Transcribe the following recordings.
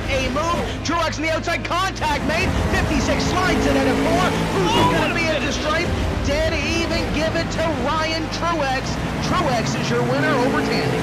a move. Truex on the outside, contact made. 56 slides it at a 4. Who's going to be at the stripe? Dead even, give it to Ryan Truex. Truex is your winner over Tandy.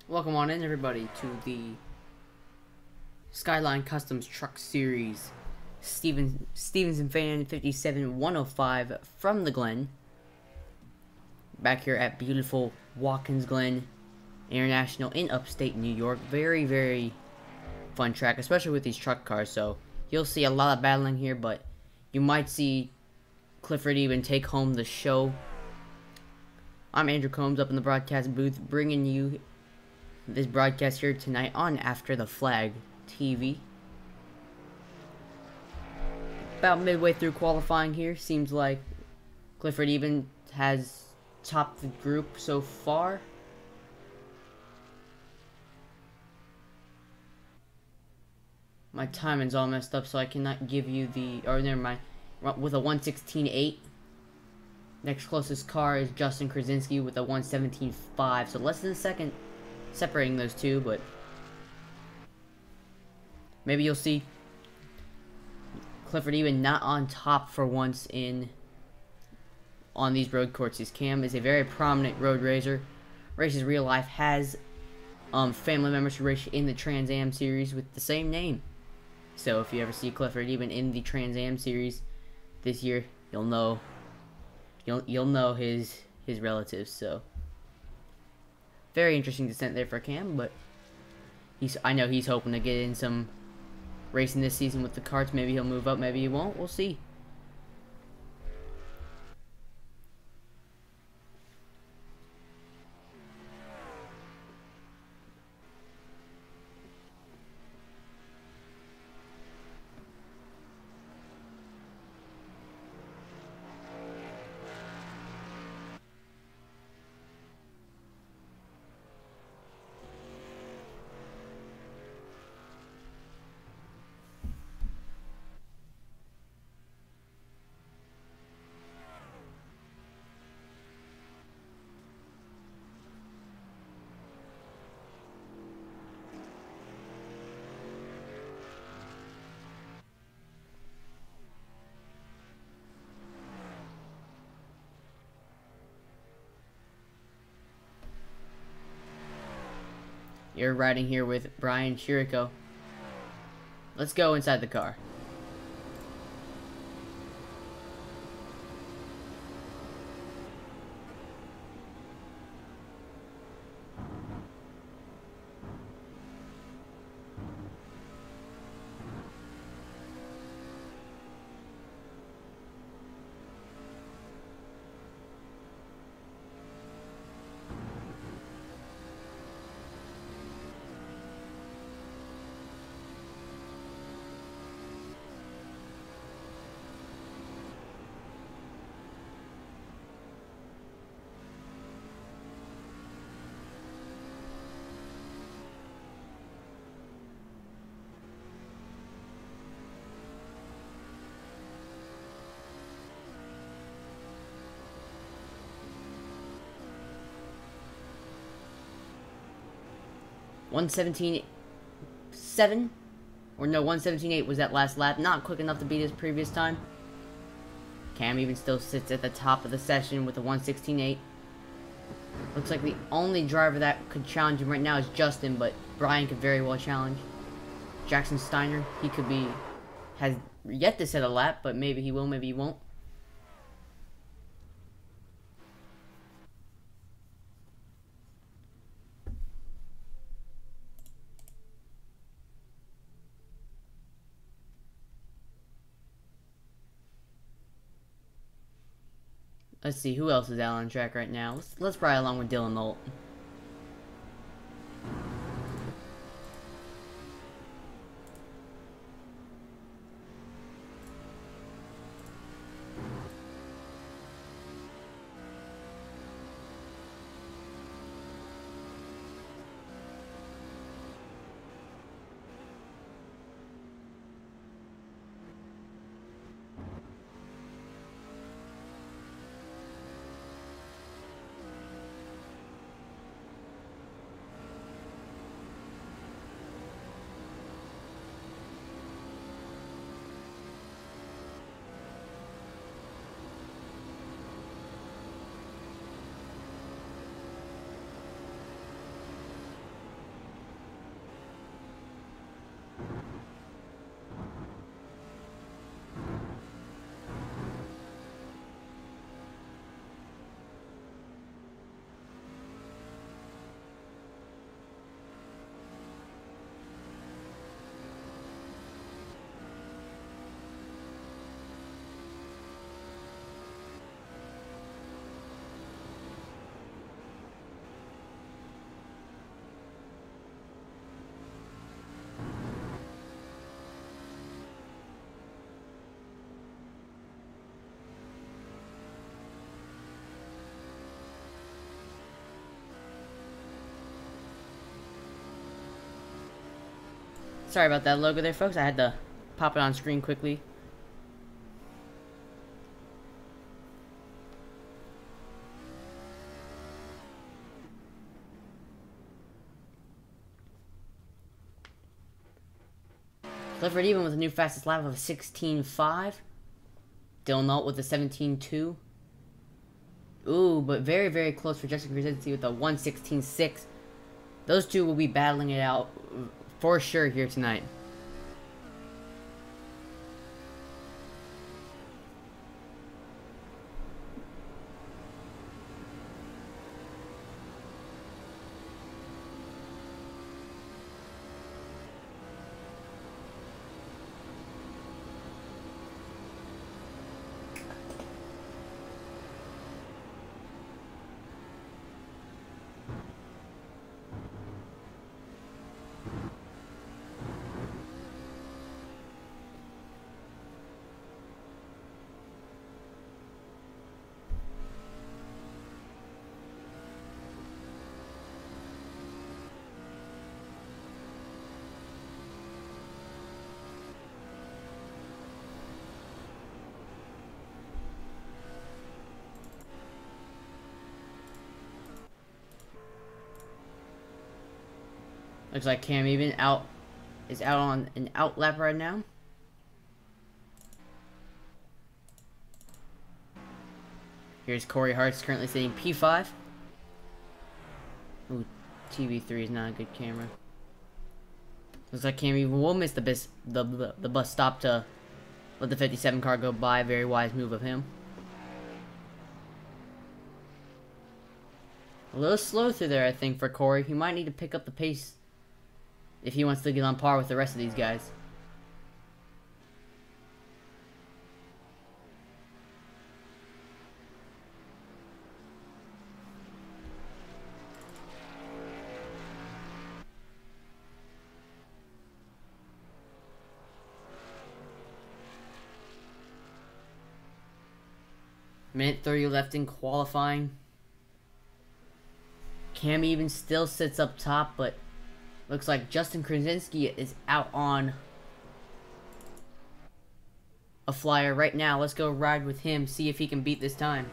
Welcome on in, everybody, to the SkylineCustoms Truck Series StevensonFan57 105 from the Glen. Back here at beautiful Watkins Glen International in upstate New York. Very, very fun track, especially with these truck cars. So you'll see a lot of battling here, but you might see Clifford even take home the show. I'm Andrew Combs up in the broadcast booth, bringing you this broadcast here tonight on After the Flag TV. About midway through qualifying here, seems like Clifford even has topped the group so far. My timing's all messed up, so I cannot give you the, or never mind, with a 1:16.8. Next closest car is Justin Krasinski with a 1:17.5, so less than a second separating those two, but maybe you'll see Clifford even not on top for once on these road courses. Cam is a very prominent road racer, races real life, has family members who race in the Trans Am series with the same name. So if you ever see Clifford even in the Trans Am series this year, you'll know his relatives. So very interesting descent there for Cam, but I know he's hoping to get in some racing this season with the karts. Maybe he'll move up, maybe he won't. We'll see. You're riding here with Brian Chirico. Let's go inside the car. 1:17.7, or no, 1:17.8 was that last lap. Not quick enough to beat his previous time. Cam even still sits at the top of the session with a 1:16.8. Looks like the only driver that could challenge him right now is Justin, but Brian could very well challenge. Jackson Steiner, he could be, has yet to set a lap, but maybe he will, maybe he won't. Let's see, who else is out on track right now? Let's ride along with Dylan Nolt. Sorry about that logo there, folks. I had to pop it on screen quickly. Clifford even with a new fastest lap of 16.5. Dylan Nolt with a 17.2. Ooh, but very, very close for Justin Krasinski with a 1:16.6. Those two will be battling it out for sure here tonight. Looks like Cam Even is out on an out lap right now. Here's Corey Hart's currently sitting P5. Ooh, TV3 is not a good camera. Looks like Cam Even will miss the bus stop to let the 57 car go by. Very wise move of him. A little slow through there, I think, for Corey. He might need to pick up the pace if he wants to get on par with the rest of these guys. Minute 30 left in qualifying. Cam Even still sits up top, but looks like Justin Krasinski is out on a flyer right now. Let's go ride with him, see if he can beat this time.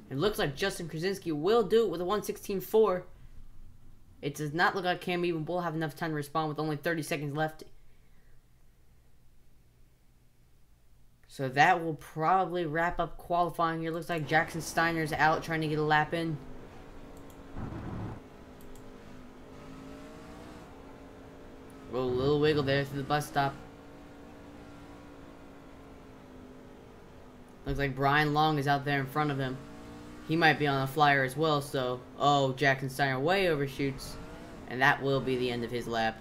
It looks like Justin Krasinski will do it with a 1:16.4. It does not look like Cam Even will have enough time to respond with only 30 seconds left. So that will probably wrap up qualifying here. Looks like Jackson Steiner's out trying to get a lap in. Oh, a little wiggle there through the bus stop. Looks like Brian Long is out there in front of him. He might be on the flyer as well, so... Oh, Jackson Steiner way overshoots. And that will be the end of his lap.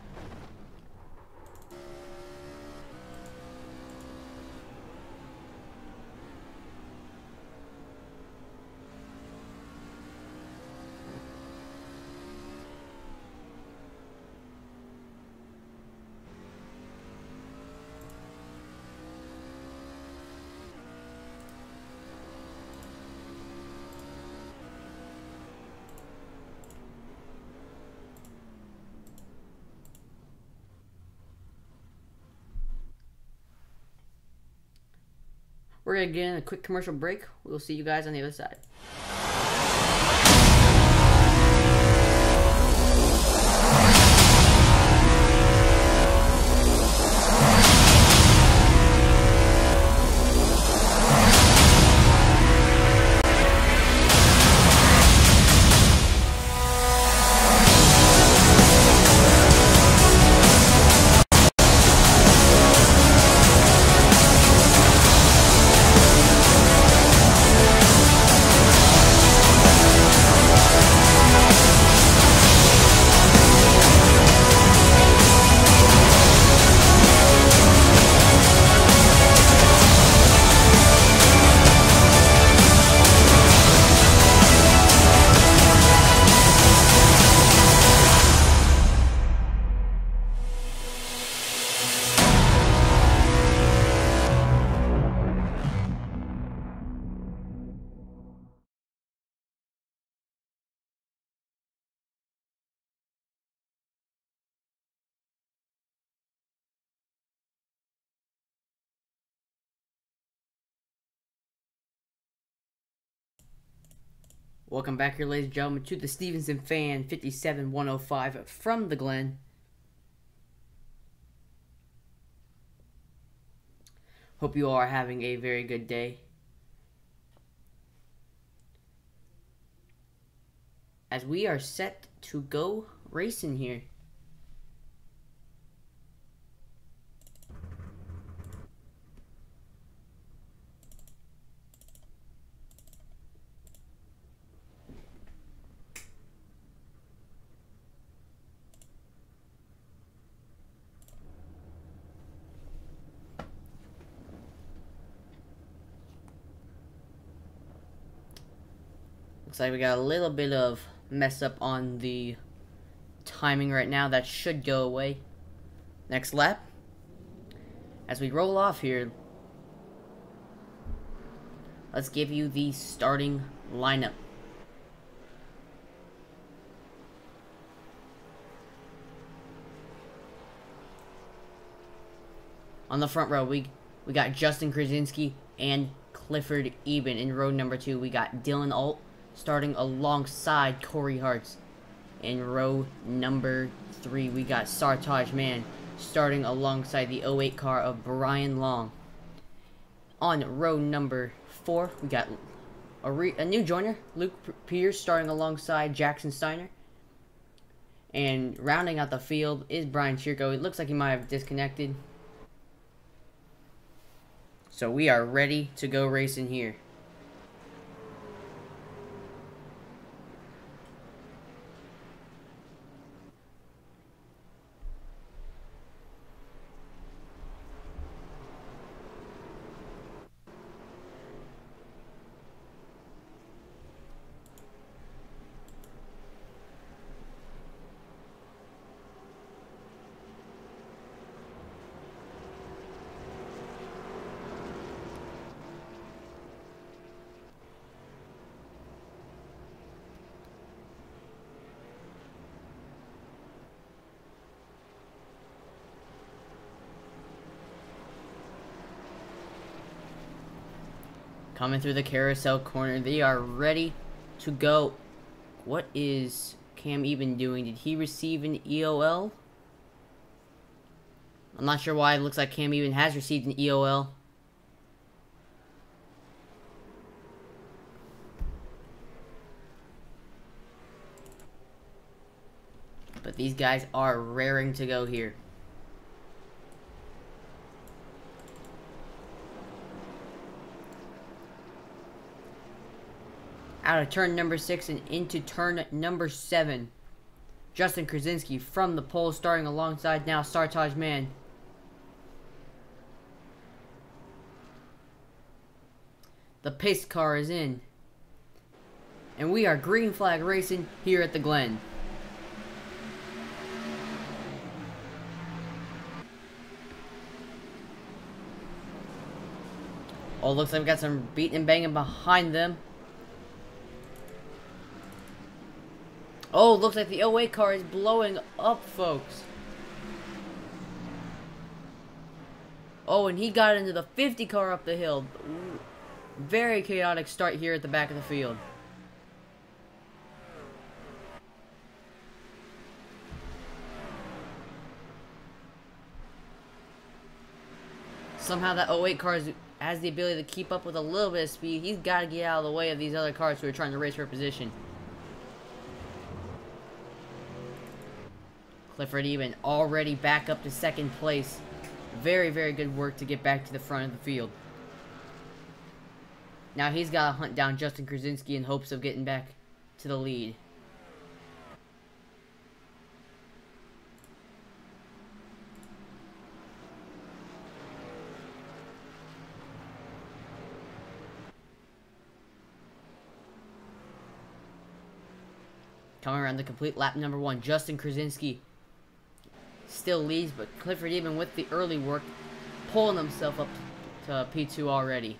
We're going to get in a quick commercial break. We'll see you guys on the other side. Welcome back here, ladies and gentlemen, to the StevensonFan57 105 from the Glen. Hope you all are having a very good day. As we are set to go racing here. Looks like we got a little bit of mess up on the timing right now. That should go away. Next lap. As we roll off here, let's give you the starting lineup. On the front row, we got Justin Krasinski and Clifford Eben. In row number 2, we got Dylan Alt starting alongside Corey Hartz. In row number 3, we got Sartaj Mann starting alongside the 08 car of Brian Long. On row number 4, we got a new joiner, Luke Pierce, starting alongside Jackson Steiner. And rounding out the field is Brian Chirko. It looks like he might have disconnected. So we are ready to go racing here. Coming through the carousel corner. They are ready to go. What is Cam Eben doing? Did he receive an EOL? I'm not sure why it looks like Cam Eben has received an EOL. But these guys are raring to go here. Out of turn number 6 and into turn number 7. Justin Krasinski from the pole, starting alongside now Sartaj Man. The pace car is in. And we are green flag racing here at the Glen. Oh, looks like we got some beating and banging behind them. Oh, looks like the 08 car is blowing up, folks. Oh, and he got into the 50 car up the hill. Ooh, very chaotic start here at the back of the field. Somehow that 08 car has the ability to keep up with a little bit of speed. He's got to get out of the way of these other cars who are trying to race for position. Clifford Eben already back up to second place. Very, very good work to get back to the front of the field. Now he's got to hunt down Justin Krasinski in hopes of getting back to the lead. Coming around the complete lap number 1, Justin Krasinski still leads, but Clifford Eben with the early work, pulling himself up to P2 already.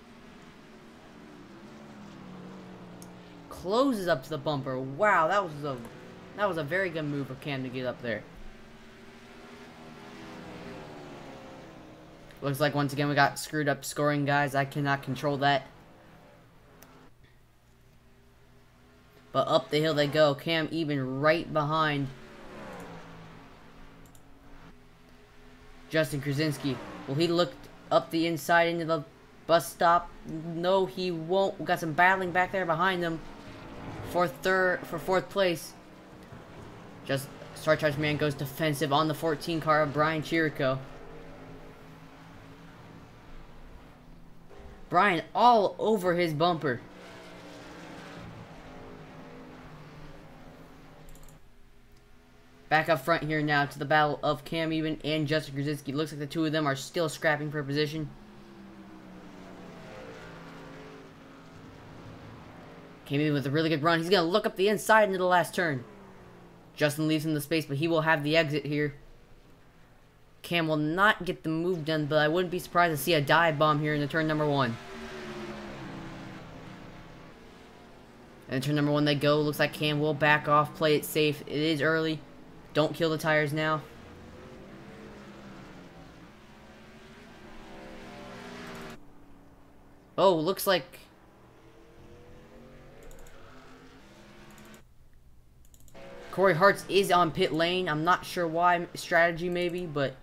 Closes up to the bumper. Wow, that was a very good move for Cam to get up there. Looks like once again we got screwed up scoring, guys. I cannot control that. But up the hill they go. Cam Eben right behind Justin Krasinski. Will he look up the inside into the bus stop? No, he won't. We got some battling back there behind them for fourth place. Just Star Charge Man goes defensive on the 14 car of Brian Chirico. Brian all over his bumper. Back up front here now to the battle of Cam Eben and Justin Krasinski. Looks like the two of them are still scrapping for position. Cam Eben with a really good run. He's going to look up the inside into the last turn. Justin leaves him the space, but he will have the exit here. Cam will not get the move done, but I wouldn't be surprised to see a dive bomb here in the turn number 1. And turn number 1 they go. Looks like Cam will back off, play it safe. It is early. Don't kill the tires now. Oh, looks like Corey Hartz is on pit lane. I'm not sure why. Strategy maybe, but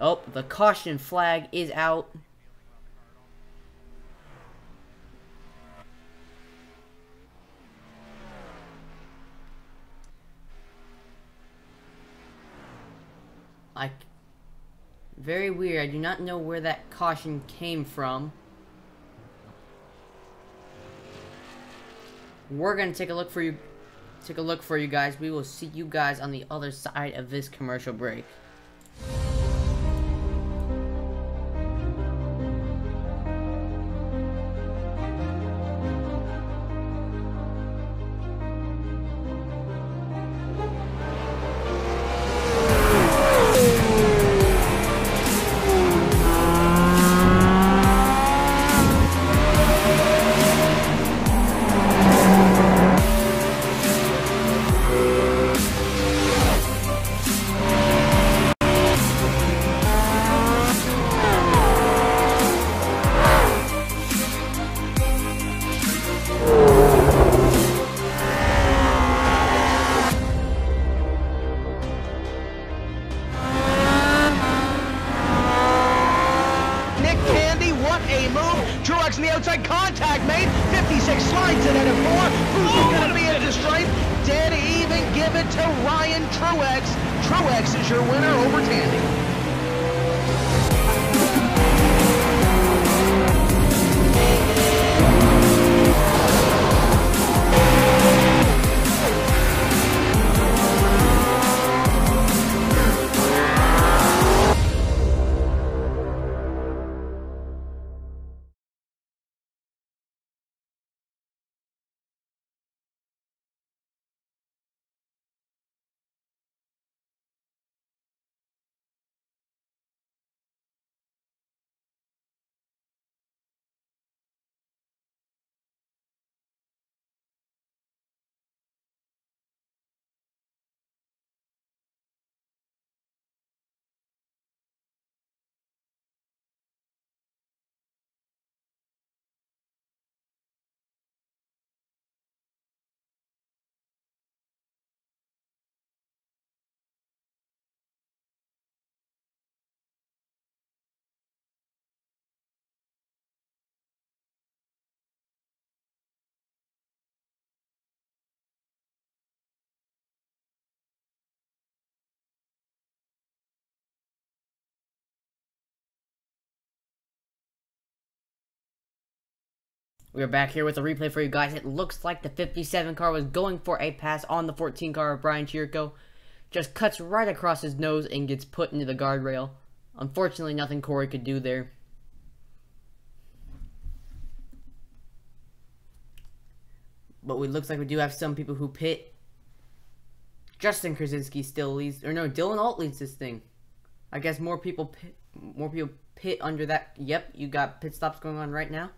oh, the caution flag is out. Very weird. I do not know where that caution came from. We're gonna take a look for you guys. We will see you guys on the other side of this commercial break. Gee, what a move. Truex on the outside, contact made. 56 slides it into 4. Who's going to be at the stripe? Dead even, give it to Ryan Truex. Truex is your winner over Tandy. We're back here with a replay for you guys. It looks like the 57 car was going for a pass on the 14 car of Brian Chirico. Just cuts right across his nose and gets put into the guardrail. Unfortunately, nothing Corey could do there. But it looks like we do have some people who pit. Justin Krasinski still leads, or no, Dylan Alt leads this thing. I guess more people pit under that. Yep, you got pit stops going on right now.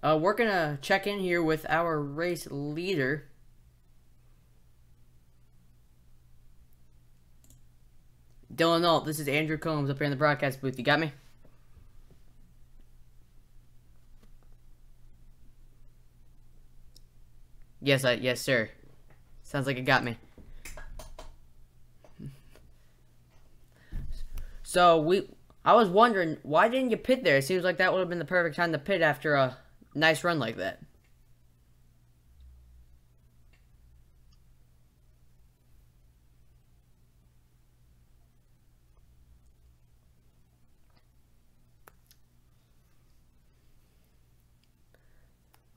We're gonna check in here with our race leader. Dylan Alt, this is Andrew Combs up here in the broadcast booth. You got me? Yes, yes, sir. Sounds like it got me. So I was wondering, why didn't you pit there? It seems like that would have been the perfect time to pit after a nice run like that.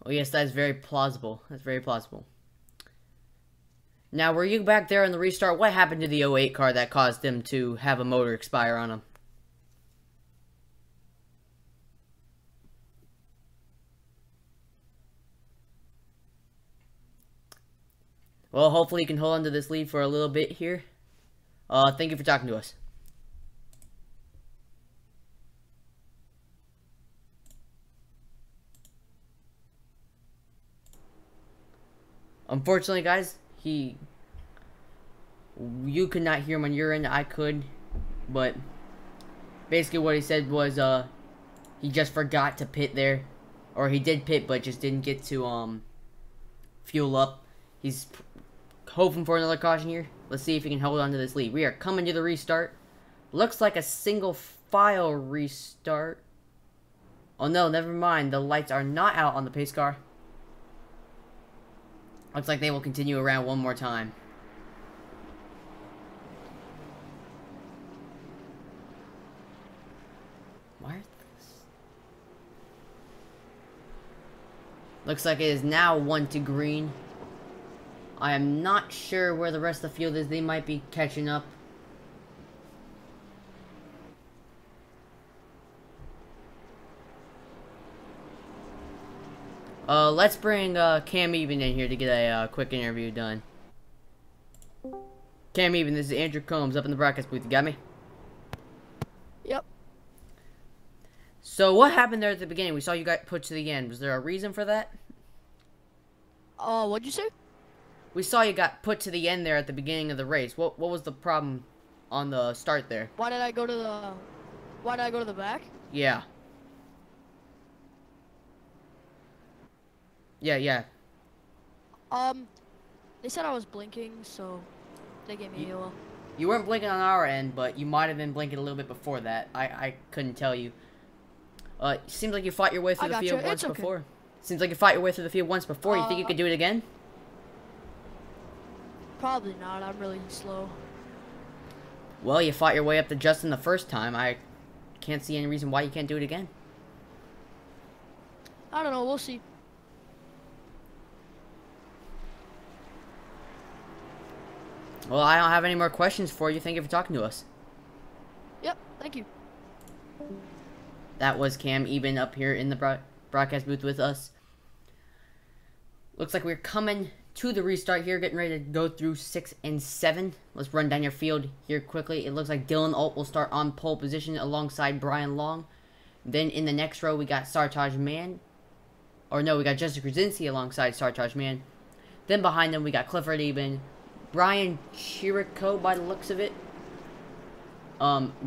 Oh yes, that's very plausible. That's very plausible. Now, were you back there in the restart? What happened to the 08 car that caused them to have a motor expire on them? Well, hopefully you can hold on to this lead for a little bit here. Thank you for talking to us. Unfortunately, guys, you could not hear him on your end. I could, but basically what he said was he just forgot to pit there, or he did pit but just didn't get to fuel up. He's hoping for another caution here. Let's see if he can hold on to this lead. We are coming to the restart. Looks like a single file restart. Oh no, never mind. The lights are not out on the pace car. Looks like they will continue around one more time. Why are this? Looks like it is now 1 to green. I am not sure where the rest of the field is. They might be catching up. Let's bring Cam Even in here to get a quick interview done. Cam Even, this is Andrew Combs up in the broadcast booth. You got me? Yep. So what happened there at the beginning? We saw you got put to the end. Was there a reason for that? What'd you say? We saw you got put to the end there at the beginning of the race. What was the problem on the start there? Why did I go to the? Why did I go to the back? Yeah. Yeah. They said I was blinking, so they gave me a yellow. You weren't blinking on our end, but you might have been blinking a little bit before that. I couldn't tell you. Seems like you fought your way through the field once before. Seems like you fought your way through the field once before. You think you could do it again? Probably not. I'm really slow. Well, you fought your way up to Justin the first time. I can't see any reason why you can't do it again. I don't know. We'll see. Well, I don't have any more questions for you. Thank you for talking to us. Yep. Thank you. That was Cam Eben up here in the broadcast booth with us. Looks like we're coming to the restart here, getting ready to go through 6 and 7. Let's run down your field here quickly. It looks like Dylan Alt will start on pole position alongside Brian Long. Then in the next row, we got Sartaj Man. Or no, we got Justin Krasinski alongside Sartaj Man. Then behind them, we got Clifford Eben, Brian Chirico by the looks of it,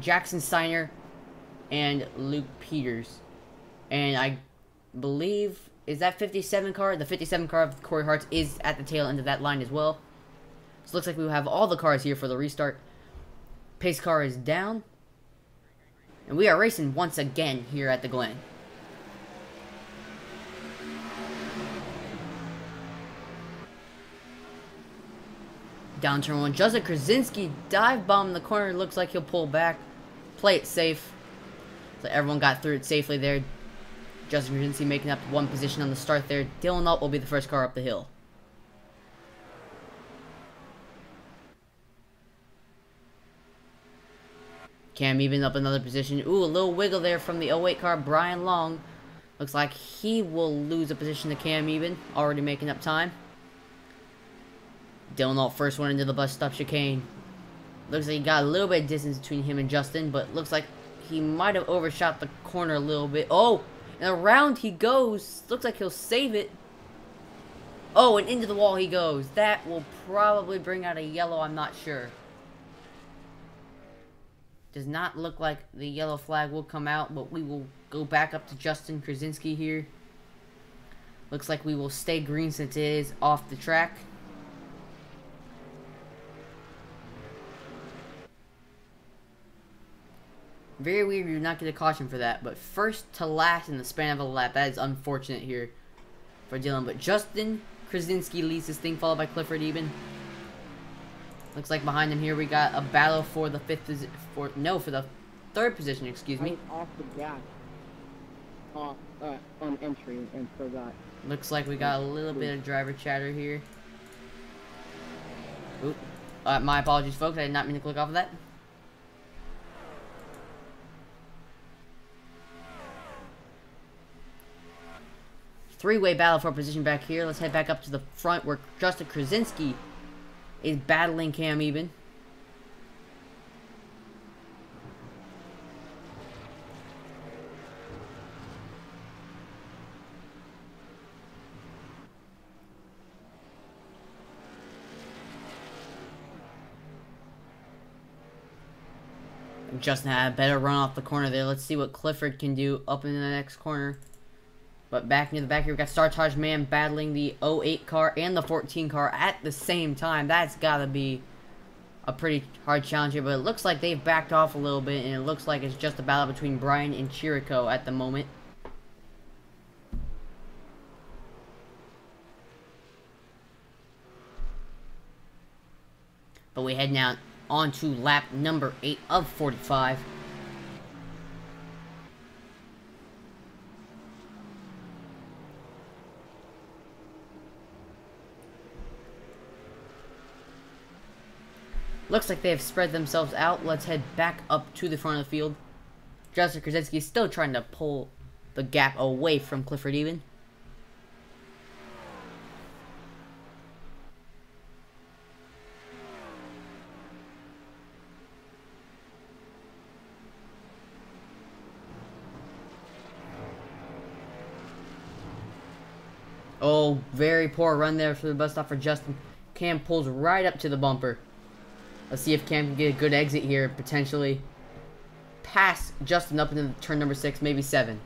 Jackson Steiner, and Luke Peters. And I believe, is that 57 car? The 57 car of Corey Hart's is at the tail end of that line as well. So it looks like we have all the cars here for the restart. Pace car is down. And we are racing once again here at the Glen. Down turn 1. Justin Krasinski dive bomb the corner. Looks like he'll pull back. Play it safe. So everyone got through it safely there. Justin Krasinski making up one position on the start there. Dylan Alt will be the first car up the hill. Cam Eben up another position. Ooh, a little wiggle there from the 08 car. Brian Long. Looks like he will lose a position to Cam Eben. Already making up time. Dylan Alt first one into the bus stop chicane. Looks like he got a little bit of distance between him and Justin, but looks like he might have overshot the corner a little bit. Oh, and around he goes. Looks like he'll save it. Oh, and into the wall he goes. That will probably bring out a yellow, I'm not sure. Does not look like the yellow flag will come out, but we will go back up to Justin Krasinski here. Looks like we will stay green since it is off the track. Very weird you did not get a caution for that, but first to last in the span of a lap. That is unfortunate here for Dylan. But Justin Krasinski leads this thing, followed by Clifford Eben. Looks like behind him here we got a battle for the for the third position, excuse me. Off the gas. On entry and forgot. Looks like we got a little bit of driver chatter here. Oop. My apologies, folks. I did not mean to click off of that. Three-way battle for position back here. Let's head back up to the front where Justin Krasinski is battling Cam Eben. Justin had a better run off the corner there. Let's see what Clifford can do up in the next corner. But back near the back here, we got Sartaj Man battling the 08 car and the 14 car at the same time. That's got to be a pretty hard challenge here. But it looks like they've backed off a little bit, and it looks like it's just a battle between Brian and Chirico at the moment. But we head now on to lap number 8 of 45. Looks like they have spread themselves out. Let's head back up to the front of the field. Justin Krasinski is still trying to pull the gap away from Clifford Eben. Oh, Oh, very poor run there for the bus stop for Justin. Cam pulls right up to the bumper. Let's see if Cam can get a good exit here, potentially pass Justin up into turn number 6, maybe 7.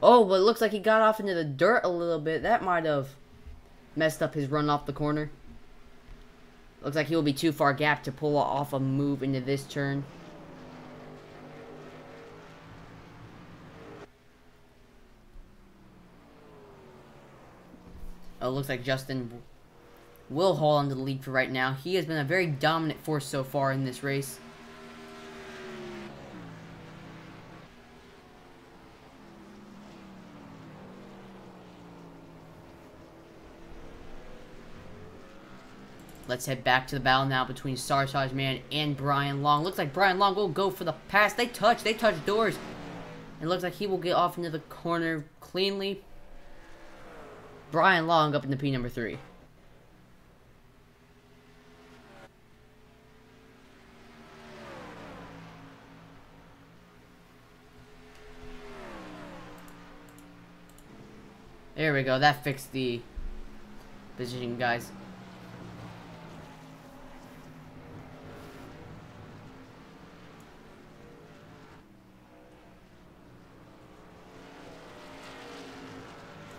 Oh, but it looks like he got off into the dirt a little bit. That might have messed up his run off the corner. Looks like he will be too far gapped to pull off a move into this turn. Oh, looks like Justin will hold on to the lead for right now. He has been a very dominant force so far in this race. Let's head back to the battle now between Sartage Man and Brian Long. Looks like Brian Long will go for the pass. They touch doors. It looks like he will get off into the corner cleanly. Brian Long up into P number 3. There we go. That fixed the position, guys.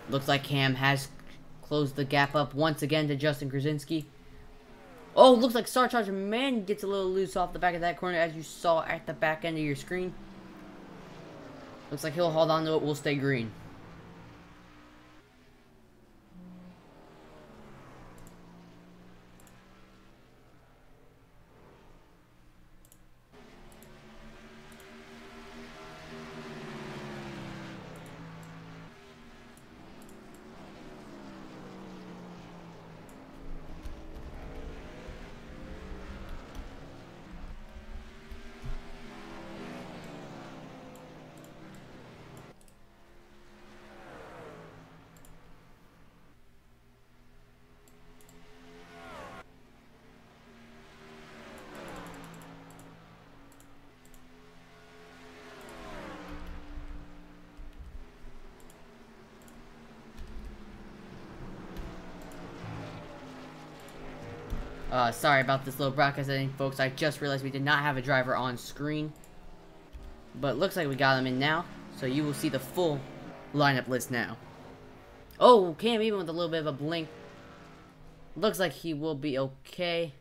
Looks like Cam has closed the gap up once again to Justin Krasinski. Oh, looks like Sartage Man gets a little loose off the back of that corner, as you saw at the back end of your screen. Looks like he'll hold on to it. We'll stay green. Sorry about this little broadcast editing, folks. I just realized we did not have a driver on screen. But looks like we got him in now. So you will see the full lineup list now. Oh, Cam even with a little bit of a blink. Looks like he will be okay.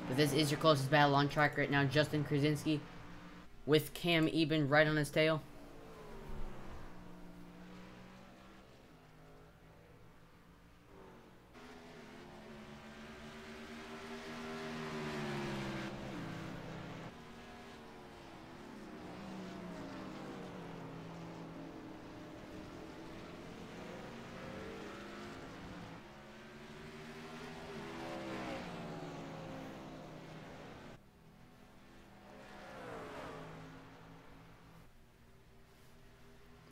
But this is your closest battle on track right now. Justin Krasinski with Cam Eben right on his tail.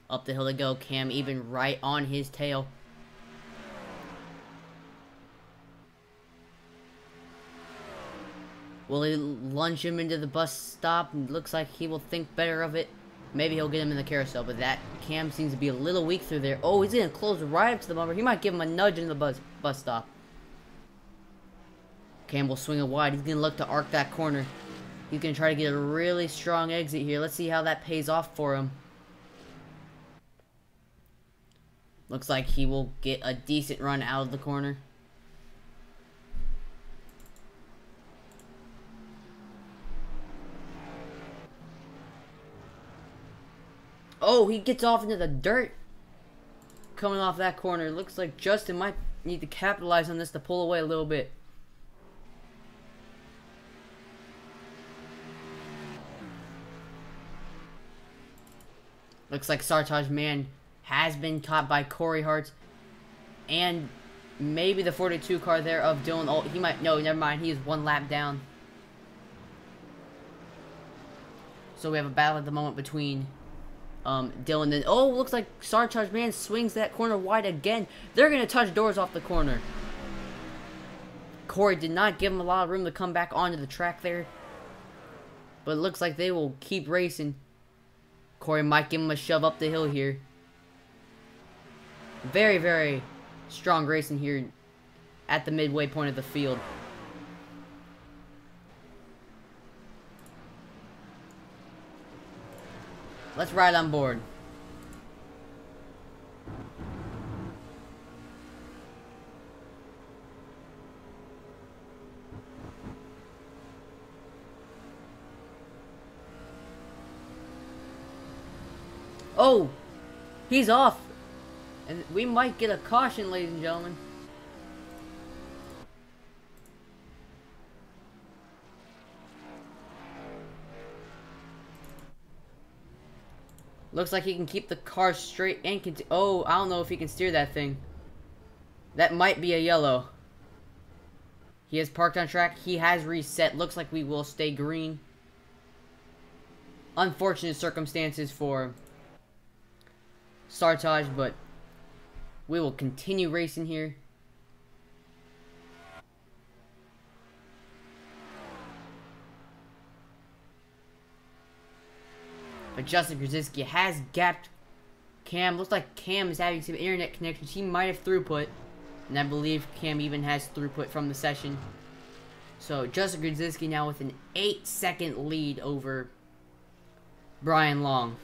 Up the hill to go. Cam Eben right on his tail. Will he lunge him into the bus stop? Looks like he will think better of it. Maybe he'll get him in the carousel, but that Cam seems to be a little weak through there. Oh, he's going to close right up to the bumper. He might give him a nudge in the bus stop. Cam will swing it wide. He's going to look to arc that corner. He's going to try to get a really strong exit here. Let's see how that pays off for him. Looks like he will get a decent run out of the corner. Oh, he gets off into the dirt. Coming off that corner. Looks like Justin might need to capitalize on this to pull away a little bit. Looks like Sartage Man has been caught by Corey Hart. And maybe the 42 car there of Dylan. Oh, he might. No, never mind. He is one lap down. So we have a battle at the moment between Dylan and... Oh, looks like Sartage Man swings that corner wide again. They're going to touch doors off the corner. Corey did not give him a lot of room to come back onto the track there. But it looks like they will keep racing. Corey might give him a shove up the hill here. Very, very strong racing here at the midway point of the field. Let's ride on board. Oh, he's off. And we might get a caution, ladies and gentlemen. Looks like he can keep the car straight and oh, I don't know if he can steer that thing. That might be a yellow. He has parked on track. He has reset. Looks like we will stay green. Unfortunate circumstances for Sartaj, but we will continue racing here. But Justin Krasinski has gapped Cam. Looks like Cam is having some internet connections. He might have throughput. And I believe Cam even has throughput from the session. So Justin Krasinski now with an 8-second lead over Brian Long.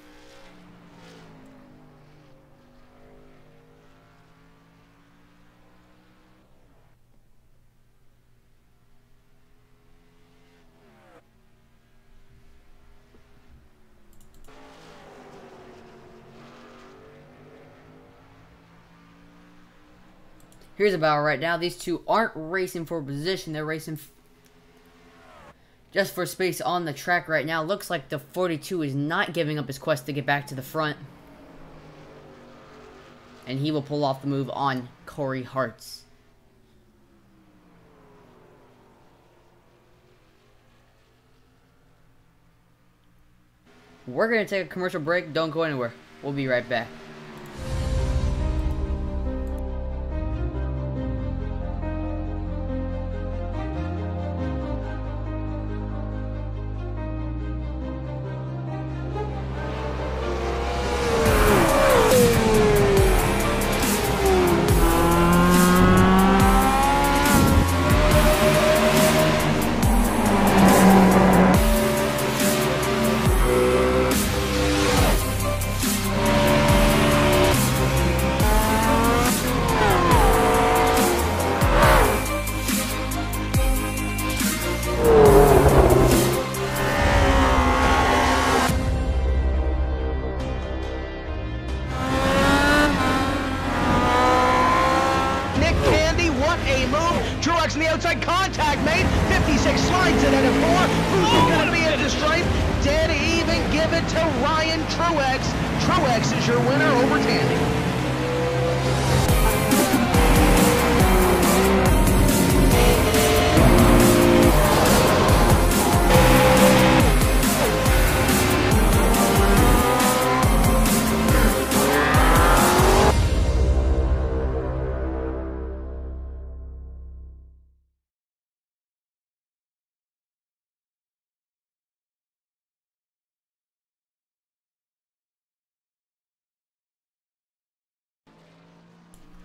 Here's a battle right now. These two aren't racing for position. They're racing just for space on the track right now. Looks like the 42 is not giving up his quest to get back to the front. And he will pull off the move on Corey Hartz. We're going to take a commercial break. Don't go anywhere. We'll be right back. In the outside, contact made. 56 slides it at a 4. Who's going to be at the stripe? Dead even. Give it to Ryan Truex. Truex is your winner over Tandy.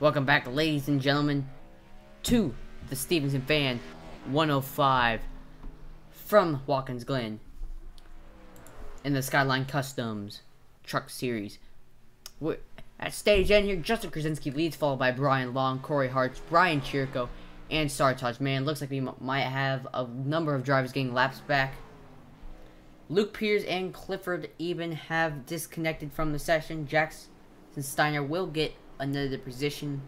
Welcome back, ladies and gentlemen, to the Stevenson Fan 105 from Watkins Glen in the Skyline Customs Truck Series. We're at stage end here. Justin Krasinski leads, followed by Brian Long, Corey Hartz, Brian Chirko, and Sartaj. Man, looks like we might have a number of drivers getting laps back. Luke Pierce and Clifford even have disconnected from the session. Jackson Steiner will get another position.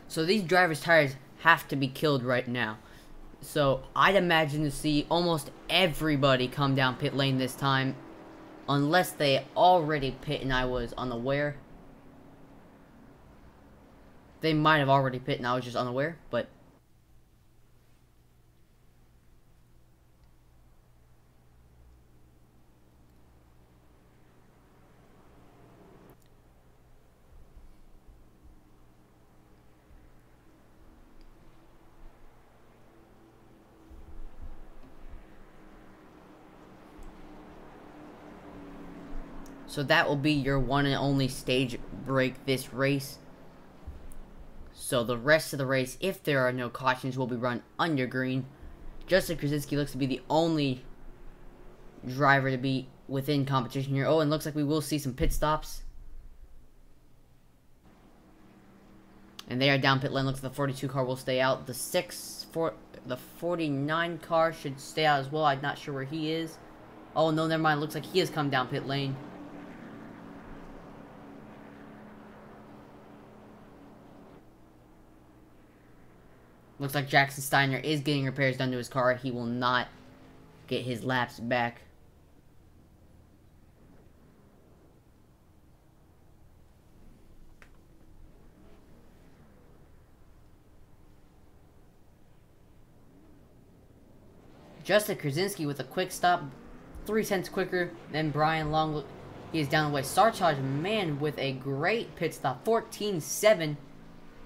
So these drivers' tires have to be killed right now. So I'd imagine to see almost everybody come down pit lane this time, unless they already pit and I was unaware. They might have already pit and I was just unaware, but So that will be your one and only stage break this race. So the rest of the race, if there are no cautions, will be run under green. Justin Krasinski looks to be the only driver to be within competition here. Oh, and looks like we will see some pit stops. And they are down pit lane. Looks like the 42 car will stay out. The 49 car should stay out as well. I'm not sure where he is. Oh, no, never mind. Looks like he has come down pit lane. Looks like Jackson Steiner is getting repairs done to his car. He will not get his laps back. Justin Krasinski with a quick stop, 0.3 quicker than Brian Long. He is down the way. Sartaj, man, with a great pit stop, 14.7.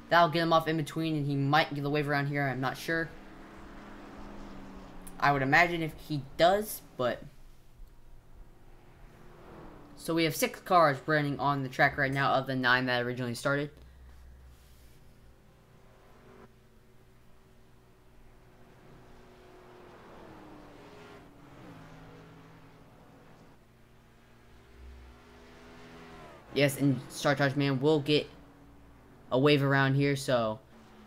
That'll get him off in between, and he might get the wave around here. I'm not sure. I would imagine if he does, but... So we have 6 cars running on the track right now of the 9 that originally started. Yes, and Sartaj, man, will get a wave around here, so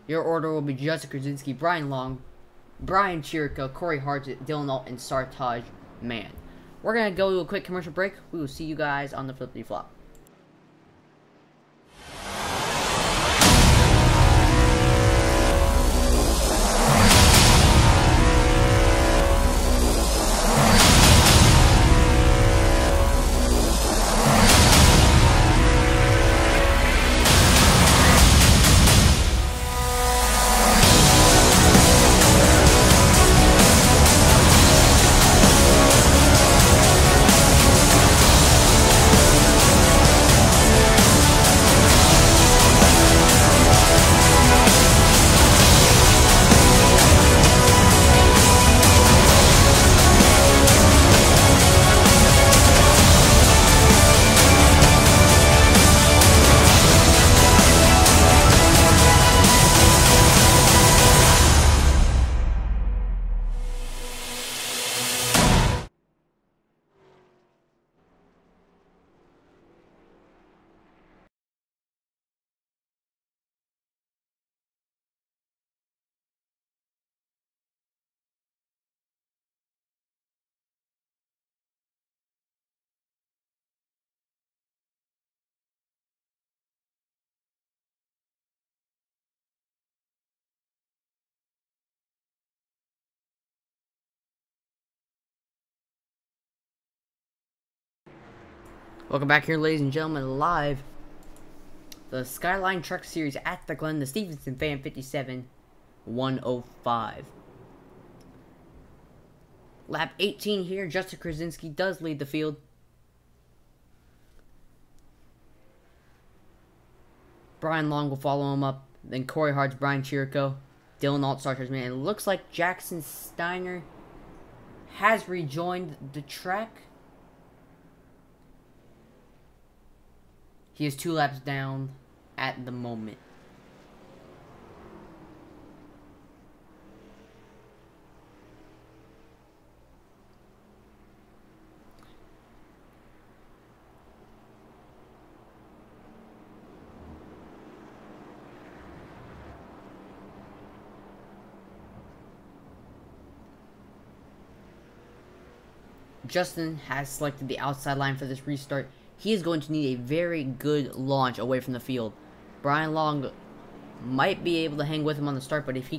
your order will be Justin Krasinski, Brian Long, Brian Chirico, Corey Hart, Dylan Alt, and Sartaj, man. We're going to go to a quick commercial break. We will see you guys on the Flippity Flop. Welcome back here, ladies and gentlemen, live. The Skyline Truck Series at the Glen, the StevensonFan57 105. Lap 18 here, Justin Krasinski does lead the field. Brian Long will follow him up. Then Corey Hart's Brian Chirico. Dylan Alt, Sartaj, man. It looks like Jackson Steiner has rejoined the track. He is 2 laps down at the moment. Justin has selected the outside line for this restart. He is going to need a very good launch away from the field. Brian Long might be able to hang with him on the start, but if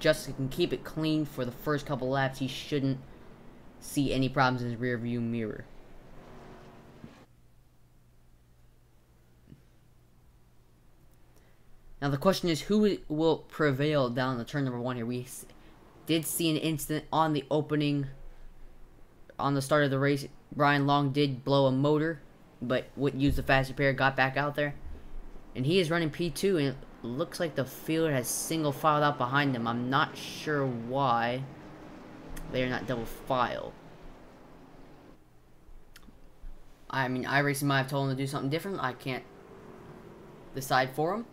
Justin can keep it clean for the first couple laps, he shouldn't see any problems in his rear view mirror. Now the question is, who will prevail down the turn number 1 here? We did see an incident on the start of the race. Brian Long did blow a motor, but wouldn't use the fast repair, got back out there. And he is running P2, and it looks like the field has single filed out behind him. I'm not sure why they are not double filed. I mean, iRacing might have told him to do something different. I can't decide for him.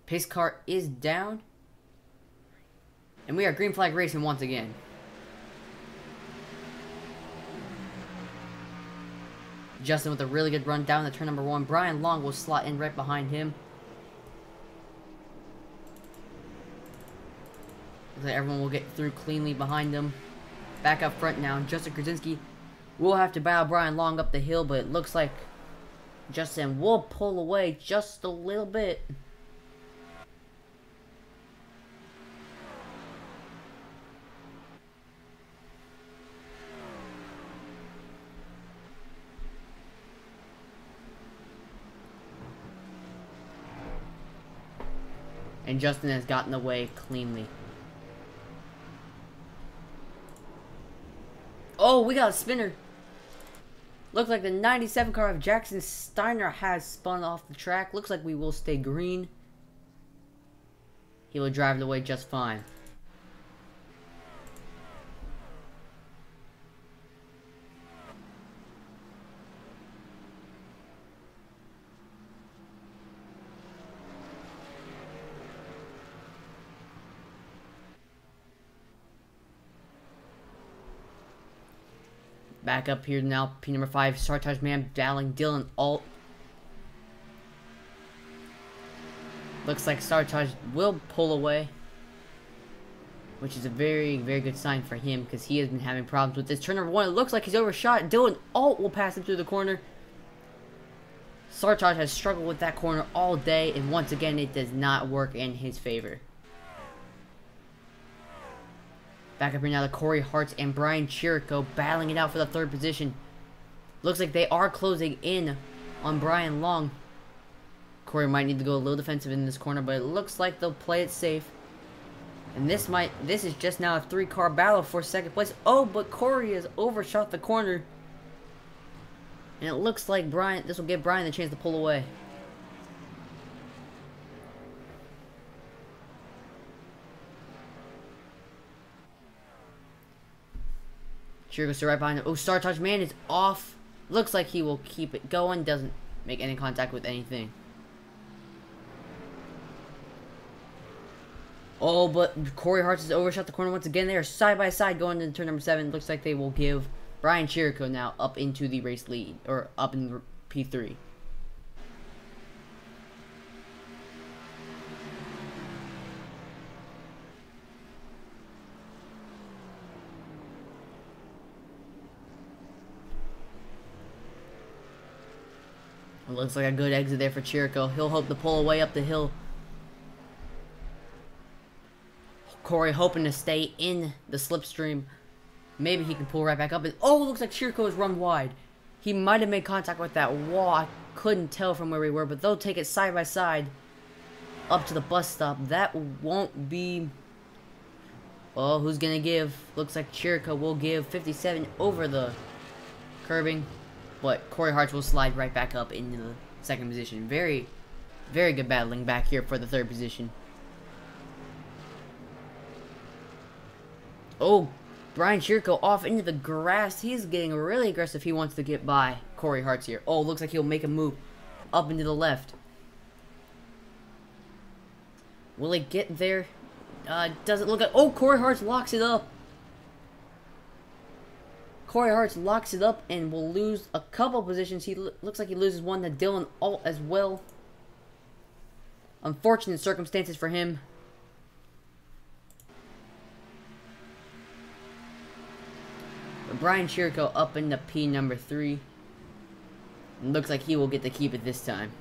Pace car is down. And we are green flag racing once again. Justin with a really good run down to turn number 1. Brian Long will slot in right behind him. Looks like everyone will get through cleanly behind them. Back up front now. Justin Krasinski will have to battle Brian Long up the hill, but it looks like Justin will pull away just a little bit. And Justin has gotten away cleanly. Oh, we got a spinner. Looks like the 97 car of Jackson Steiner has spun off the track. Looks like we will stay green. He will drive it away just fine. Back up here now, P number 5, Sartaj Man battling Dylan Alt. Looks like Sartaj will pull away, which is a very, very good sign for him because he has been having problems with this. Turn number 1, it looks like he's overshot. Dylan Alt will pass him through the corner. Sartaj has struggled with that corner all day, and once again, it does not work in his favor. Back up here now to Corey Hartz and Brian Chirico battling it out for the 3rd position. Looks like they are closing in on Brian Long. Corey might need to go a little defensive in this corner, but it looks like they'll play it safe. And this is just now a 3-car battle for 2nd place. Oh, but Corey has overshot the corner. And it looks like this will give Brian the chance to pull away. Sure goes to right behind him. Oh, Sartaj Man is off. Looks like he will keep it going. Doesn't make any contact with anything. Oh, but Corey Hartz has overshot the corner once again. They are side by side going into turn number 7. Looks like they will give Brian Chirico now up into the race lead. Or up in P3. It looks like a good exit there for Chirico. He'll hope to pull away up the hill. Corey hoping to stay in the slipstream. Maybe he can pull right back up. Oh, it looks like Chirico has run wide. He might have made contact with that wall. I couldn't tell from where we were, but they'll take it side by side up to the bus stop. That won't be... Oh, who's going to give? Looks like Chirico will give 57 over the curbing. But Corey Hartz will slide right back up into the 2nd position. Very, very good battling back here for the 3rd position. Oh, Brian Chirico off into the grass. He's getting really aggressive. He wants to get by Corey Hartz here. Oh, looks like he'll make a move up into the left. Will he get there? Doesn't look like... Oh, Corey Hartz locks it up. Corey Hartz locks it up and will lose a couple positions. He looks like he loses one to Dylan Alt as well. Unfortunate circumstances for him. But Brian Chirico up into P number 3. And looks like he will get to keep it this time.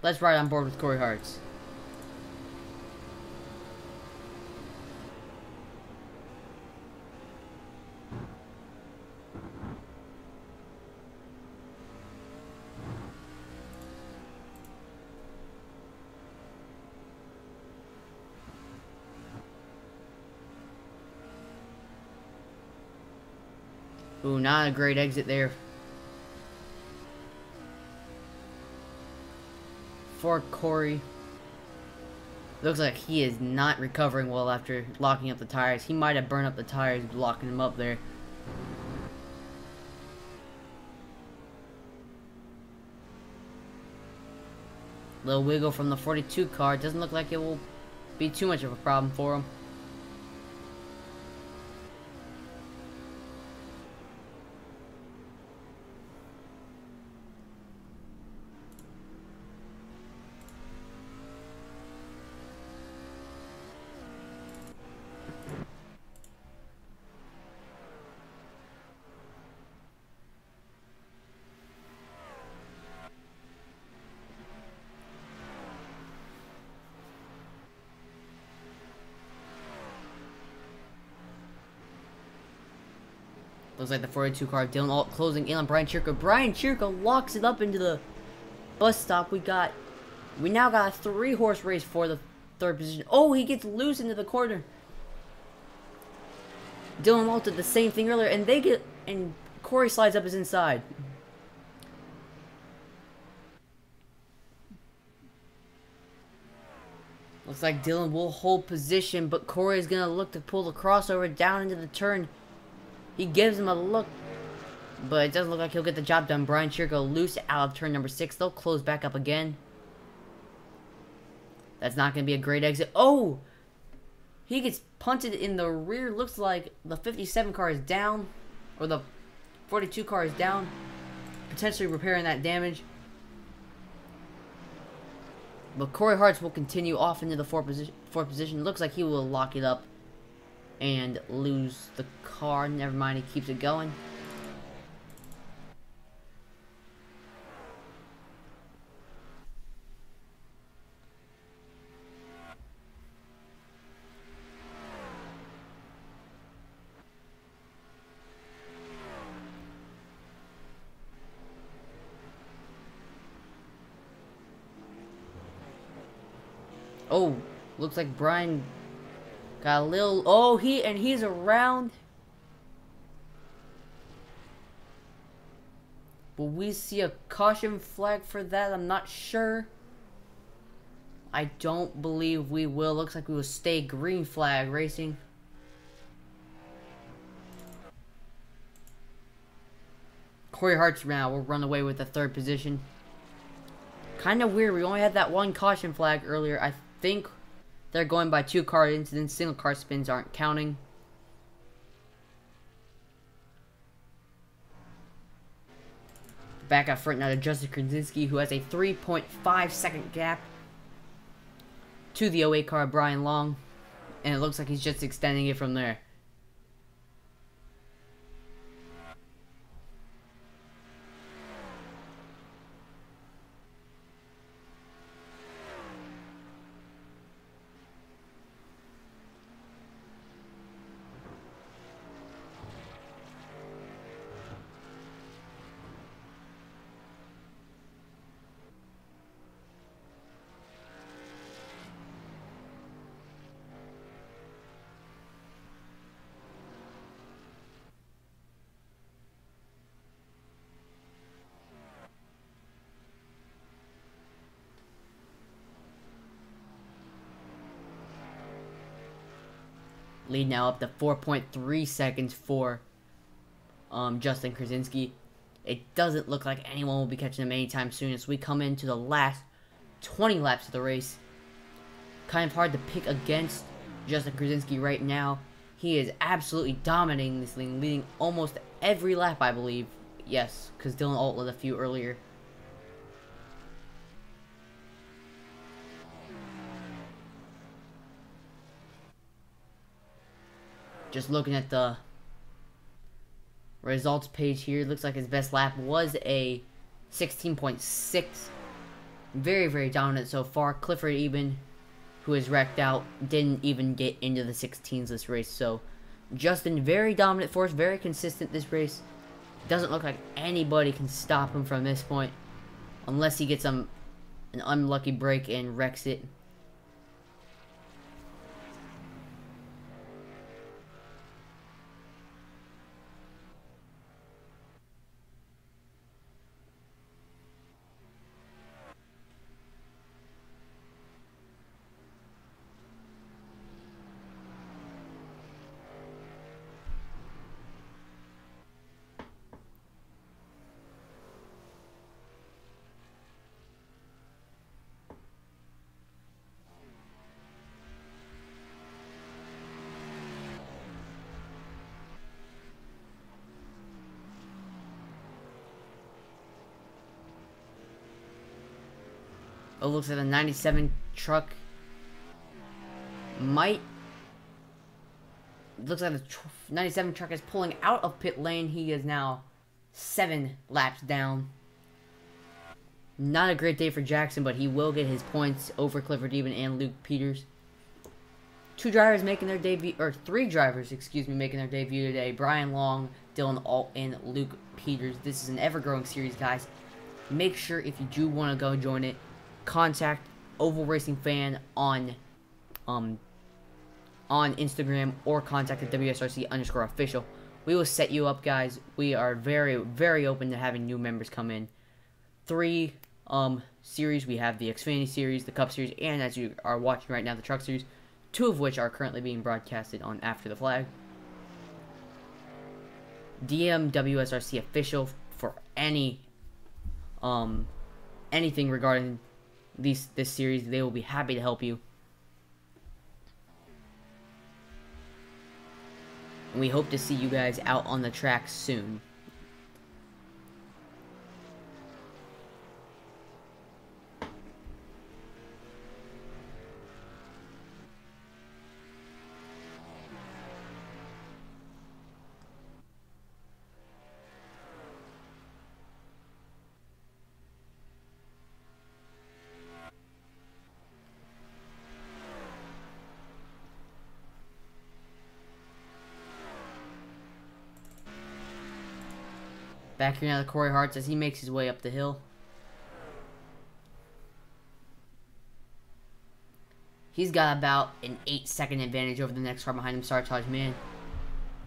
Let's ride on board with Corey Hartz. Ooh, not a great exit there for Corey. Looks like he is not recovering well after locking up the tires. He might have burned up the tires locking him up there. Little wiggle from the 42 car. Doesn't look like it will be too much of a problem for him. Looks like the 42 car, Dylan Alt closing in on Brian Chirko. Brian Chirko locks it up into the bus stop. We now got a 3-horse race for the 3rd position. Oh, he gets loose into the corner. Dylan Alt did the same thing earlier, and Corey slides up his inside. Looks like Dylan will hold position, but Corey is gonna look to pull the crossover down into the turn. He gives him a look, but it doesn't look like he'll get the job done. Brian Chirko loose out of turn number 6. They'll close back up again. That's not going to be a great exit. Oh! He gets punted in the rear. Looks like the 57 car is down, or the 42 car is down. Potentially repairing that damage. But Corey Hartz will continue off into the 4th position. Looks like he will lock it up and lose the car. Never mind, he keeps it going. Oh, looks like Brian got a little... Oh, he's around. Will we see a caution flag for that? I'm not sure. I don't believe we will. Looks like we will stay green flag racing. Corey Hart's now will run away with the 3rd position. Kind of weird. We only had that 1 caution flag earlier. I think they're going by 2 car incidents. Single car spins aren't counting. Back out front now to Justin Krasinski, who has a 3.5 second gap to the 08 car, Brian Long. And it looks like he's just extending it from there. Lead now up to 4.3 seconds for Justin Krasinski. It doesn't look like anyone will be catching him anytime soon as we come into the last 20 laps of the race. Kind of hard to pick against Justin Krasinski right now. He is absolutely dominating this thing, leading almost every lap, I believe. Yes, because Dylan Alt led a few earlier. Just looking at the results page here, looks like his best lap was a 16.6. Very, very dominant so far. Clifford Eben, who is wrecked out, didn't even get into the 16s this race. So, Justin, very dominant for us, very consistent this race. Doesn't look like anybody can stop him from this point. Unless he gets an unlucky break and wrecks it. It looks like the 97 truck might... Looks like the 97 truck is pulling out of pit lane. He is now 7 laps down. Not a great day for Jackson, but he will get his points over Clifford Eben and Luke Peters. 2 drivers making their debut, or 3 drivers, excuse me, making their debut today. Brian Long, Dylan Alt, and Luke Peters. This is an ever-growing series, guys. Make sure if you do want to go join it, contact Oval Racing Fan on Instagram or contact the WSRC_official. We will set you up, guys. We are very, very open to having new members come in. 3 series. We have the Xfinity Series, the Cup Series, and as you are watching right now, the Truck Series. 2 of which are currently being broadcasted on After the Flag. DM WSRC official for any anything regarding this series. They will be happy to help you. And we hope to see you guys out on the track soon. Back here now to Corey Hartz as he makes his way up the hill. He's got about an 8-second advantage over the next car behind him, Sartaj Man.